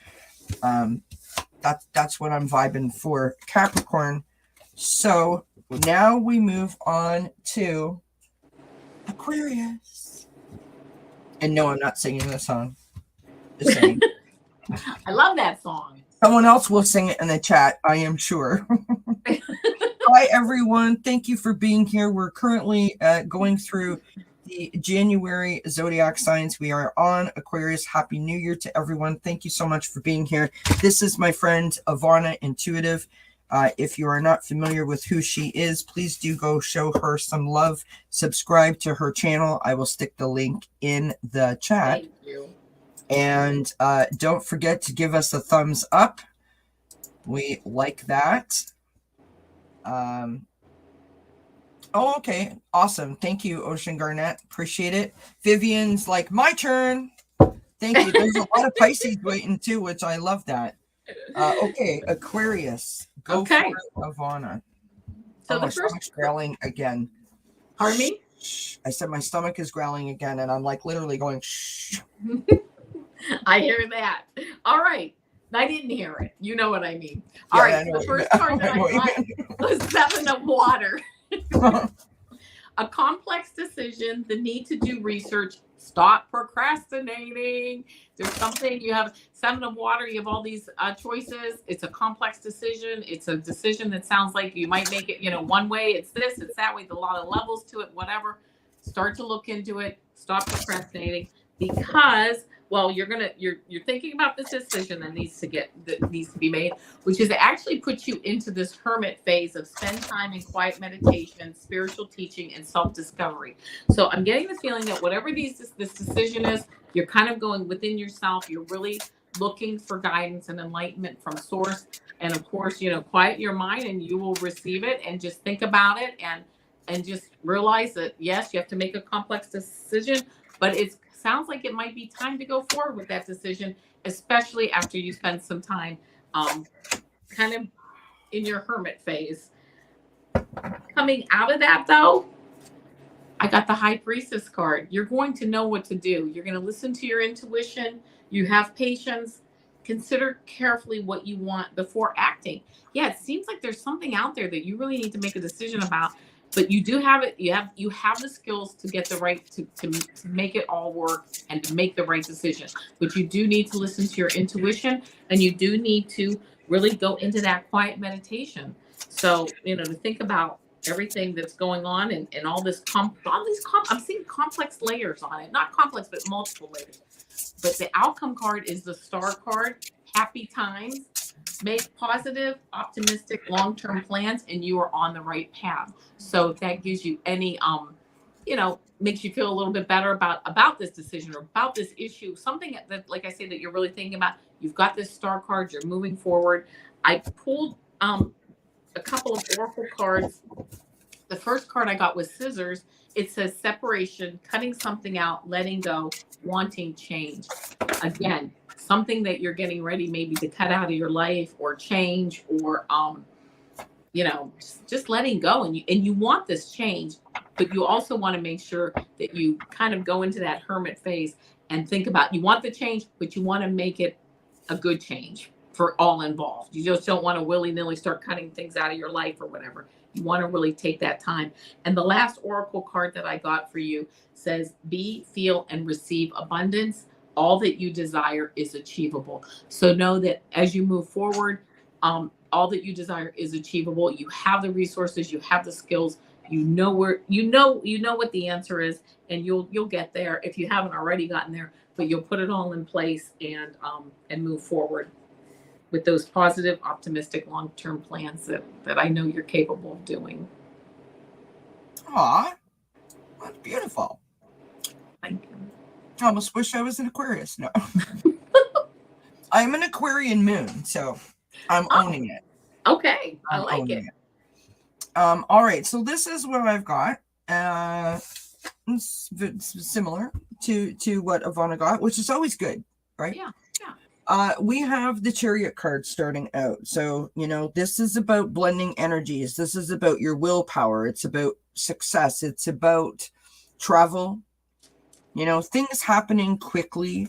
That's what I'm vibing for Capricorn. So now we move on to Aquarius. And no, I'm not singing the song. Just saying. I love that song. Someone else will sing it in the chat, I am sure. Hi, everyone. Thank you for being here. We're currently going through the January Zodiac signs. We are on Aquarius. Happy New Year to everyone. Thank you so much for being here. This is my friend Ivana Intuitive. If you are not familiar with who she is, please do go show her some love. Subscribe to her channel. I will stick the link in the chat. Thank you. And don't forget to give us a thumbs up. We like that. Oh, okay. Awesome. Thank you, Ocean Garnett. Appreciate it. Vivian's like, my turn. Thank you. There's a lot of Pisces waiting too, which I love that. Okay, Aquarius. Go for it, Ivana. So my stomach's growling again. Pardon me? Shh. I said my stomach is growling again, and I'm like literally going shh. I hear that. All right. I didn't hear it. You know what I mean. All right. So the first card that I got was Seven of Water. A complex decision, the need to do research. Stop procrastinating. There's something you have. Seven of Water. You have all these choices. It's a complex decision. It's a decision that sounds like you might make it, one way. It's this. It's that way. There's a lot of levels to it. Whatever. Start to look into it. Stop procrastinating because. Well, you're thinking about this decision that needs to be made, which is to actually put you into this hermit phase of spend time in quiet meditation, spiritual teaching, and self-discovery. So I'm getting the feeling that whatever this decision is, you're kind of going within yourself. You're really looking for guidance and enlightenment from source. And of course, quiet your mind and you will receive it, and just think about it and just realize that, yes, you have to make a complex decision, but it sounds like it might be time to go forward with that decision, especially after you spend some time kind of in your hermit phase. Coming out of that, though, I got the High Priestess card. You're going to know what to do. You're going to listen to your intuition. You have patience. Consider carefully what you want before acting. Yeah, it seems like there's something out there that you really need to make a decision about. But you do have it. You have the skills to get the right to make it all work and to make the right decision. But you do need to listen to your intuition, and you do need to really go into that quiet meditation. So to think about everything that's going on and all this I'm seeing complex layers on it. Not complex, but multiple layers. But the outcome card is the star card. Happy times. Make positive, optimistic, long-term plans, and you are on the right path. So if that gives you any makes you feel a little bit better about this decision or about this issue, something that, like I say, that you're really thinking about, you've got this star card, you're moving forward. I pulled a couple of oracle cards. The first card I got was scissors. It says separation, cutting something out, letting go, wanting change. Again, something that you're getting ready maybe to cut out of your life or change, or just letting go, and you want this change, but you also want to make sure that you kind of go into that hermit phase and think about, you want the change, but you want to make it a good change for all involved. You just don't want to willy-nilly start cutting things out of your life or whatever. You want to really take that time. And the last oracle card that I got for you says, be, feel, and receive abundance. All that you desire is achievable. So know that as you move forward, all that you desire is achievable. You have the resources, you have the skills, you know what the answer is, and you'll get there if you haven't already gotten there, but you'll put it all in place and move forward with those positive, optimistic, long-term plans that I know you're capable of doing. Aw, that's beautiful. Thank you. I almost wish I was an Aquarius. No. I'm an Aquarian moon, so I'm owning it. Okay, I like it. All right, so this is what I've got. It's similar to what Ivana got, which is always good, right? Yeah. We have the Chariot card starting out. So, this is about blending energies. This is about your willpower. It's about success. It's about travel, things happening quickly.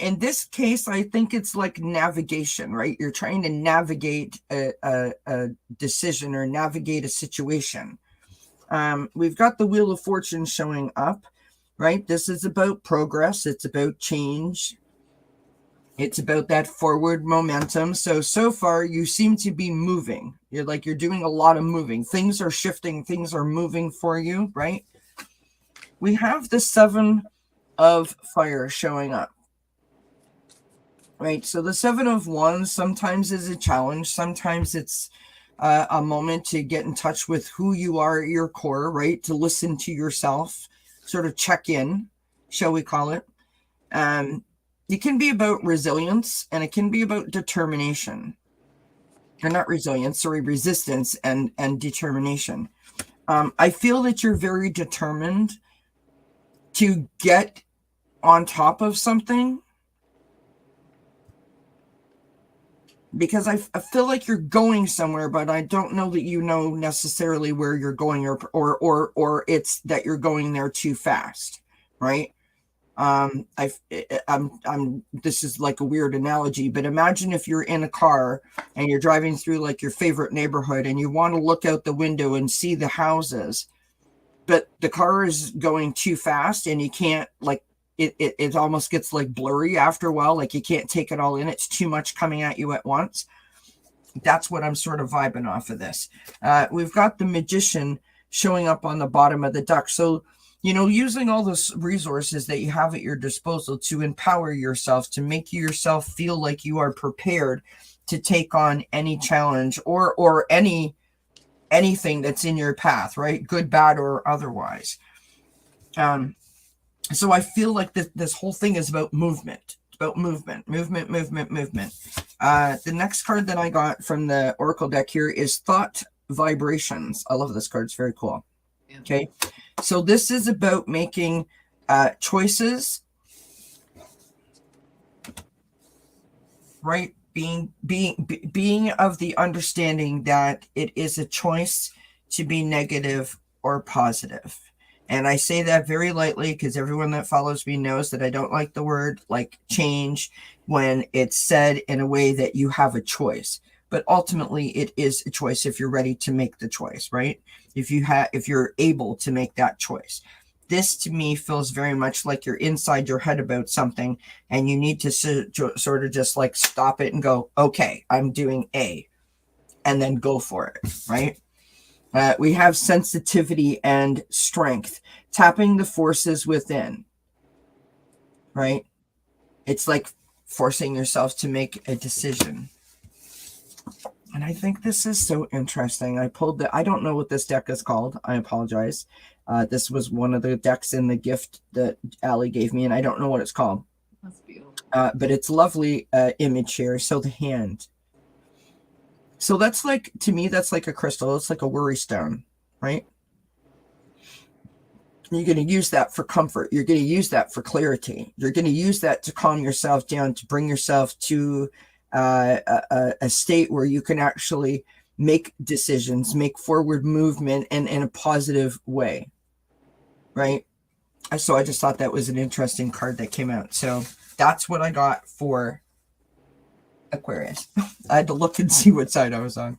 In this case, I think it's like navigation, right? You're trying to navigate a decision or navigate a situation. We've got the Wheel of Fortune showing up, right? This is about progress. It's about change. It's about that forward momentum. So far, you seem to be moving. You're doing a lot of moving. Things are shifting. Things are moving for you, right? We have the Seven of Fire showing up. Right, so the Seven of Wands sometimes is a challenge. Sometimes it's a moment to get in touch with who you are at your core, right? To listen to yourself, sort of check in, shall we call it. It can be about resilience, and it can be about determination. Or not resilience, sorry, resistance and determination. I feel that you're very determined to get on top of something, because I feel like you're going somewhere, but I don't know that you know necessarily where you're going, or it's that you're going there too fast, right? This is like a weird analogy, but imagine if you're in a car and you're driving through like your favorite neighborhood and you want to look out the window and see the houses, but the car is going too fast and you can't, like, it almost gets like blurry after a while. Like you can't take it all in. It's too much coming at you at once. That's what I'm sort of vibing off of this. We've got the Magician showing up on the bottom of the deck. So, using all those resources that you have at your disposal to empower yourself, to make yourself feel like you are prepared to take on any challenge or anything that's in your path, right? Good, bad, or otherwise. So I feel like this whole thing is about movement. It's about movement. The next card that I got from the Oracle deck here is Thought Vibrations. I love this card. It's very cool. Yeah. Okay. So this is about making choices, right? Being of the understanding that it is a choice to be negative or positive. And I say that very lightly because everyone that follows me knows that I don't like the word like change when it's said in a way that you have a choice. But ultimately, it is a choice if you're ready to make the choice, right? If you're able to make that choice. This to me feels very much like you're inside your head about something and you need to sort of just like stop it and go, okay, I'm doing A, and then go for it, right? We have sensitivity and strength, tapping the forces within, right? It's like forcing yourself to make a decision. And I think this is so interesting. I don't know what this deck is called. I apologize. This was one of the decks in the gift that Allie gave me, and I don't know what it's called. That's beautiful. But it's lovely image here. So the hand. So that's like, to me, that's like a crystal. It's like a worry stone, right? You're going to use that for comfort. You're going to use that for clarity. You're going to use that to calm yourself down, to bring yourself to a state where you can actually make decisions, make forward movement, and in a positive way, right? So I just thought that was an interesting card that came out. So that's what I got for Aquarius. I had to look and see what side I was on.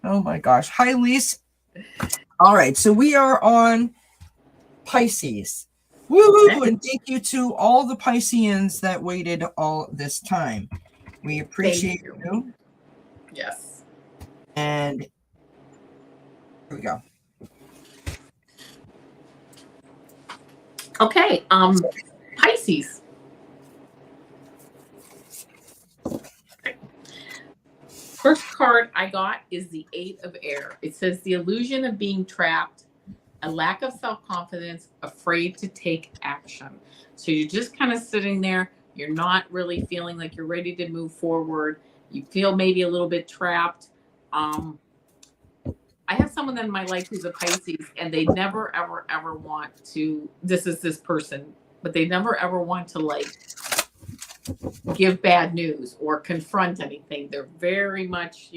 Oh my gosh. Hi, Lise. All right. So we are on Pisces. Woo-hoo! And thank you to all the Pisceans that waited all this time. We appreciate you. Yes. And here we go. Okay. Pisces. First card I got is the 8 of Air. It says the illusion of being trapped, a lack of self-confidence, afraid to take action. So you're just kind of sitting there. You're not really feeling like you're ready to move forward. You feel maybe a little bit trapped. I have someone in my life who's a Pisces, and they never, ever, ever want to, this is this person, but they never, ever want to like give bad news or confront anything. They're very much,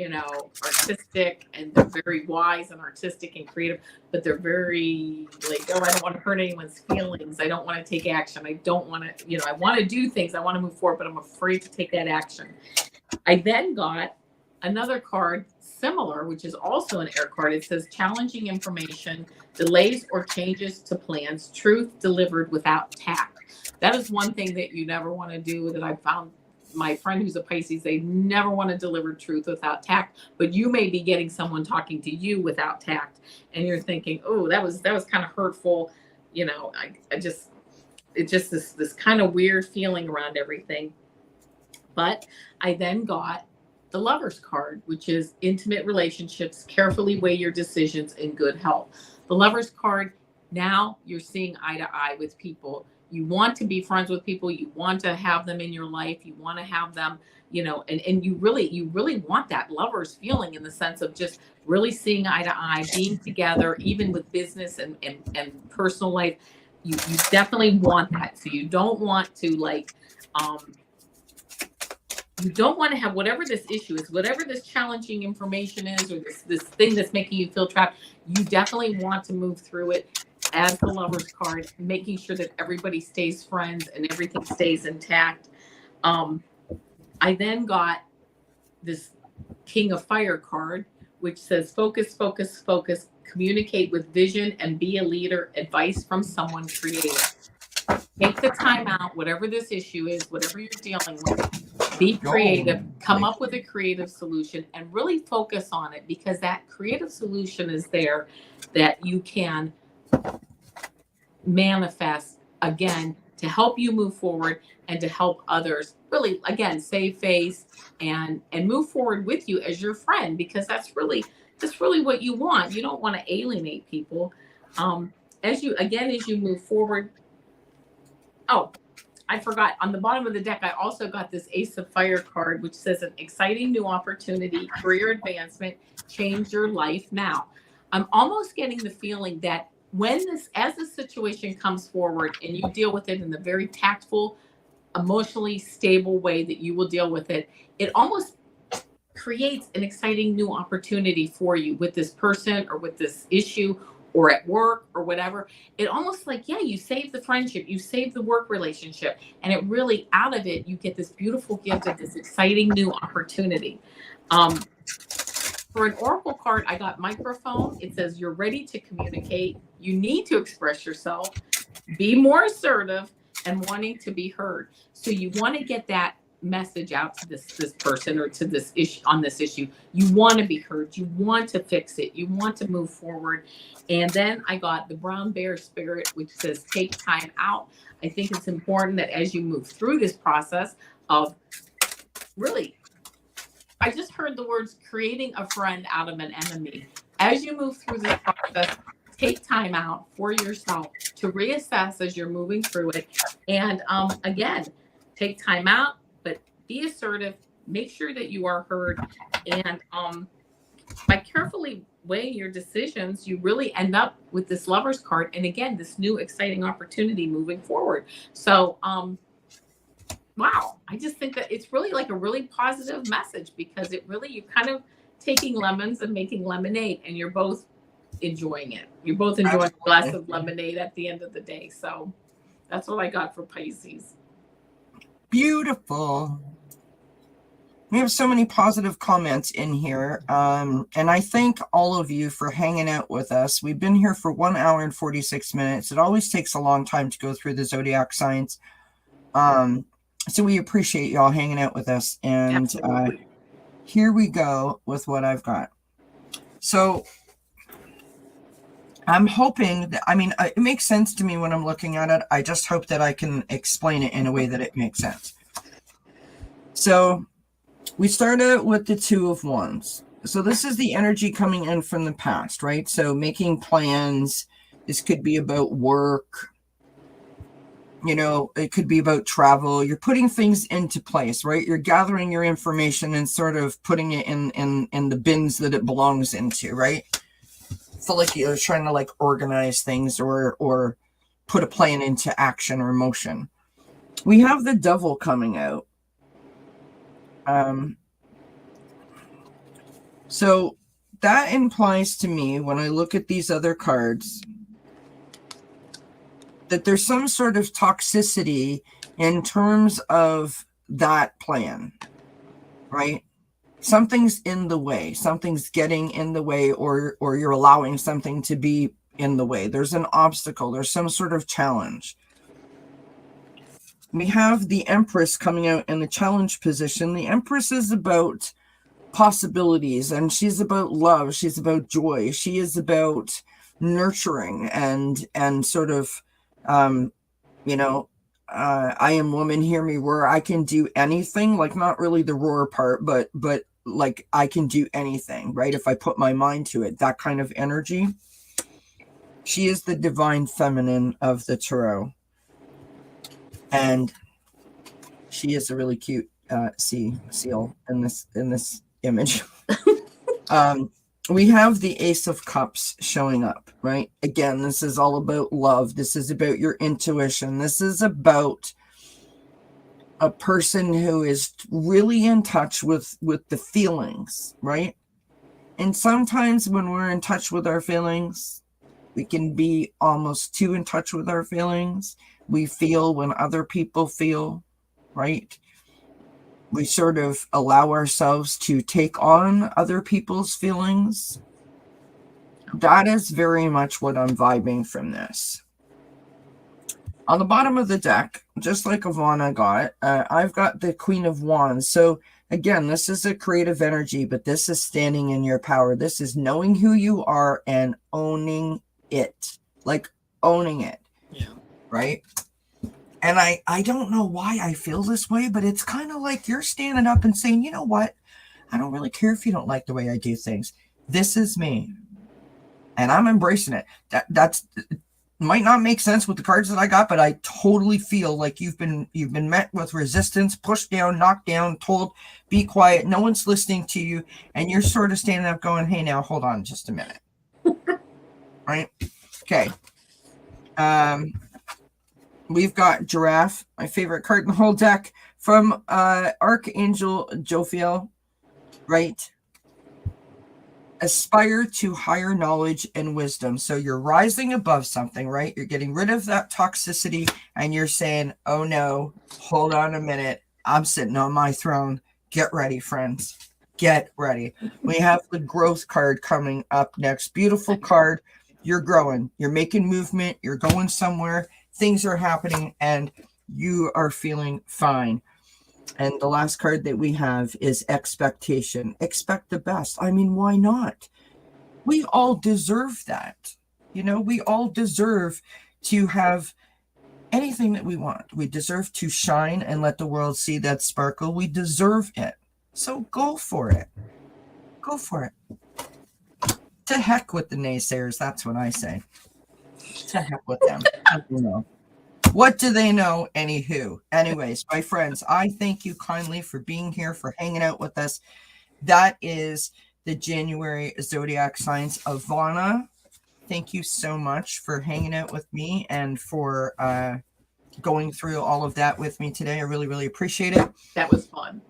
artistic, and they're very wise and artistic and creative, but they're very like, oh, I don't want to hurt anyone's feelings. I don't want to take action. I don't want to, I want to do things. I want to move forward, but I'm afraid to take that action. I then got another card similar, which is also an air card. It says challenging information, delays or changes to plans, truth delivered without tact. That is one thing that you never want to do, that I found my friend who's a Pisces, they never want to deliver truth without tact, but you may be getting someone talking to you without tact, and you're thinking, oh, that was kind of hurtful. It's just this kind of weird feeling around everything. But I then got the Lover's card, which is intimate relationships, carefully weigh your decisions, in good health. The Lover's card, now you're seeing eye to eye with people. You want to be friends with people. You want to have them in your life. You want to have them, and you really want that lover's feeling, in the sense of just really seeing eye to eye, being together, even with business and personal life. You definitely want that. So you don't want to you don't want to have whatever this issue is, whatever this challenging information is, or this thing that's making you feel trapped. You definitely want to move through it as the Lover's card, making sure that everybody stays friends and everything stays intact. I then got this King of Fire card, which says focus, focus, focus, communicate with vision, and be a leader. Advice from someone creative. Take the time out, whatever this issue is, whatever you're dealing with, be creative, come up with a creative solution, and really focus on it, because that creative solution is there that you can manifest, again, to help you move forward and to help others really, again, save face and move forward with you as your friend, because that's really what you want. You don't want to alienate people. As you move forward. Oh, I forgot, on the bottom of the deck, I also got this Ace of Fire card, which says an exciting new opportunity, career advancement, change your life now. I'm almost getting the feeling that as the situation comes forward and you deal with it in the very tactful, emotionally stable way that you will deal with it, it almost creates an exciting new opportunity for you with this person or with this issue or at work or whatever. It almost like, you save the friendship, you save the work relationship, and it really, out of it, you get this beautiful gift of this exciting new opportunity. For an oracle card, I got microphone. It says you're ready to communicate. You need to express yourself, be more assertive, and wanting to be heard. So you want to get that message out to this person or to this issue on this issue. You want to be heard. You want to fix it. You want to move forward. And then I got the brown bear spirit, which says take time out. I think it's important that as you move through this process of really, I just heard the words creating a friend out of an enemy. As you move through this process, take time out for yourself to reassess as you're moving through it. And again, take time out, but be assertive. Make sure that you are heard. And by carefully weighing your decisions, you really end up with this Lover's card. And again, this new exciting opportunity moving forward. So, wow, I just think that it's really like a really positive message, because it really, you're kind of taking lemons and making lemonade, and you're both enjoying it. You're both enjoying a glass of lemonade at the end of the day. So that's what I got for Pisces. Beautiful. We have so many positive comments in here. And I thank all of you for hanging out with us. We've been here for 1 hour and 46 minutes. It always takes a long time to go through the zodiac signs. So we appreciate y'all hanging out with us. And here we go with what I've got. So I'm hoping that, I mean, it makes sense to me when I'm looking at it. I just hope that I can explain it in a way that it makes sense. So we started with the Two of Wands. So this is the energy coming in from the past, right? So making plans. This could be about work. You know, it could be about travel. You're putting things into place, right? You're gathering your information and sort of putting it in the bins that it belongs into, right? Feel like you're trying to like organize things or put a plan into action or motion. We have the Devil coming out. So that implies to me, when I look at these other cards, that there's some sort of toxicity in terms of that plan, right? Something's in the way, something's getting in the way, or you're allowing something to be in the way. There's an obstacle, there's some sort of challenge. We have the Empress coming out in the challenge position. The Empress is about possibilities, and she's about love, she's about joy, she is about nurturing and sort of you know, I am woman, hear me roar. I can do anything, like not really the roar part, but like I can do anything, right? If I put my mind to it, that kind of energy. She is the divine feminine of the tarot, and she is a really cute seal in this image. We have the Ace of Cups showing up, right? Again, this is all about love. This is about your intuition. This is about a person who is really in touch with the feelings, right? And sometimes when we're in touch with our feelings, we can be almost too in touch with our feelings. We feel when other people feel, right? We sort of allow ourselves to take on other people's feelings. That is very much what I'm vibing from this. On the bottom of the deck, just like Ivana got, I've got the Queen of Wands. So again, this is a creative energy, but this is standing in your power. This is knowing who you are and owning it. Like owning it. Yeah. Right? And I don't know why I feel this way, but it's kind of like you're standing up and saying, you know what? I don't really care if you don't like the way I do things. This is me. And I'm embracing it. That's might not make sense with the cards that I got, but I totally feel like you've been met with resistance, pushed down, knocked down, told, be quiet. No one's listening to you. And you're sort of standing up going, hey, now hold on just a minute. Right? Okay. We've got Giraffe, my favorite card in the whole deck, from Archangel Jophiel, right? Aspire to higher knowledge and wisdom. So you're rising above something, right? You're getting rid of that toxicity, and you're saying, oh no, hold on a minute. I'm sitting on my throne. Get ready, friends. Get ready. We have the growth card coming up next. Beautiful card. You're growing. You're making movement. You're going somewhere. Things are happening and you are feeling fine. And the last card that we have is expectation. Expect the best. I mean, why not? We all deserve that. You know, we all deserve to have anything that we want. We deserve to shine and let the world see that sparkle. We deserve it. So go for it. Go for it. To heck with the naysayers. That's what I say. To heck with them. You know. What do they know? Anywho. Anyways, my friends, I thank you kindly for being here, for hanging out with us. That is the January Zodiac signs. Ivana, thank you so much for hanging out with me and for going through all of that with me today. I really, really appreciate it. That was fun.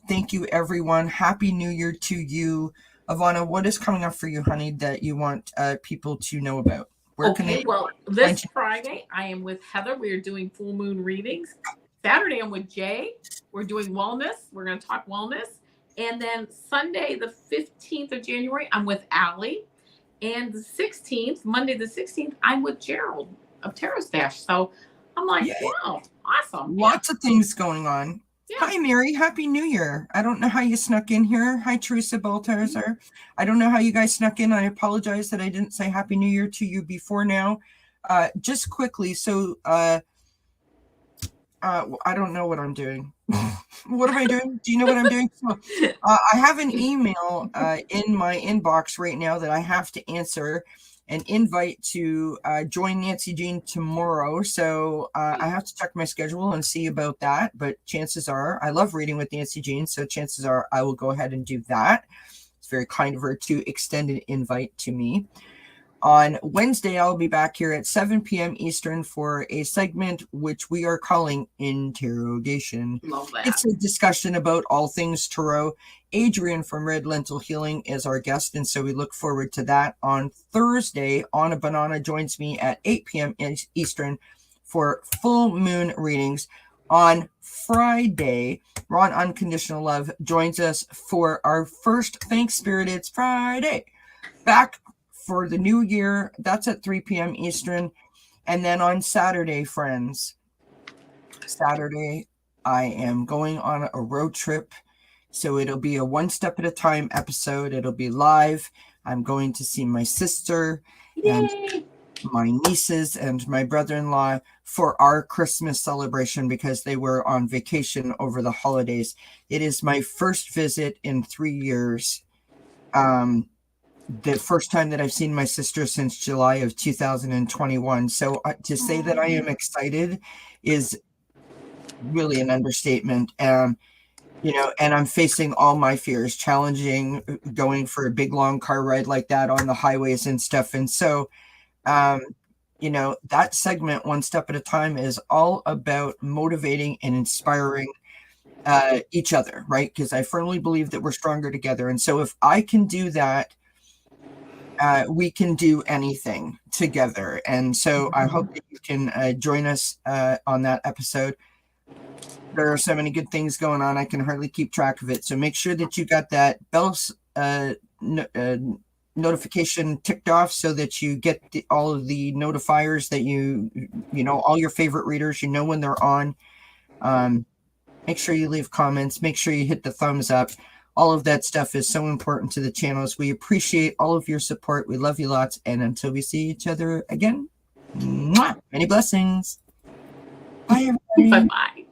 Thank you, everyone. Happy New Year to you. Ivana, what is coming up for you, honey, that you want people to know about? Where well, this Friday, I am with Heather. We are doing full moon readings. Saturday, I'm with Jay. We're doing wellness. We're going to talk wellness. And then Sunday, the 15th of January, I'm with Allie. And the 16th, Monday the 16th, I'm with Gerald of Tarot Stash. So I'm like, wow, awesome. Lots of things going on. Yeah. Hi, Mary. Happy New Year. I don't know how you snuck in here. Hi, Teresa Baltazar. I don't know how you guys snuck in. I apologize that I didn't say Happy New Year to you before now. Just quickly, so I don't know what I'm doing. What am I doing? Do you know what I'm doing? So, I have an email in my inbox right now that I have to answer. An invite to join Nancy Jean tomorrow. So I have to check my schedule and see about that. But chances are, I love reading with Nancy Jean. So chances are I will go ahead and do that. It's very kind of her to extend an invite to me. On Wednesday, I'll be back here at 7 p.m. Eastern for a segment which we are calling Interrogation. Love that. It's a discussion about all things tarot. Adrian from Red Lentil Healing is our guest, and so we look forward to that. On Thursday, Anna Banana joins me at 8 p.m. Eastern for full moon readings. On Friday, Ron Unconditional Love joins us for our first Thanks Spirit It's Friday. Back for the new year. That's at 3 p.m. Eastern. And then on Saturday, friends, Saturday, I am going on a road trip. So it'll be a one step at a time episode. It'll be live. I'm going to see my sister and my nieces and my brother-in-law for our Christmas celebration because they were on vacation over the holidays. It is my first visit in 3 years. The first time that I've seen my sister since July of 2021. So to say that I am excited is really an understatement. You know, and I'm facing all my fears, challenging going for a big, long car ride like that on the highways and stuff. And so, you know, that segment, One Step at a Time, is all about motivating and inspiring each other, right? Because I firmly believe that we're stronger together. And so if I can do that, we can do anything together. And so I hope that you can join us on that episode. There are so many good things going on. I can hardly keep track of it. So make sure that you got that bell notification ticked off so that you get all of the notifiers that you know, all your favorite readers, you know, when they're on. Make sure you leave comments. Make sure you hit the thumbs up. All of that stuff is so important to the channels. We appreciate all of your support. We love you lots. And until we see each other again, many blessings. Bye, everybody. Bye-bye.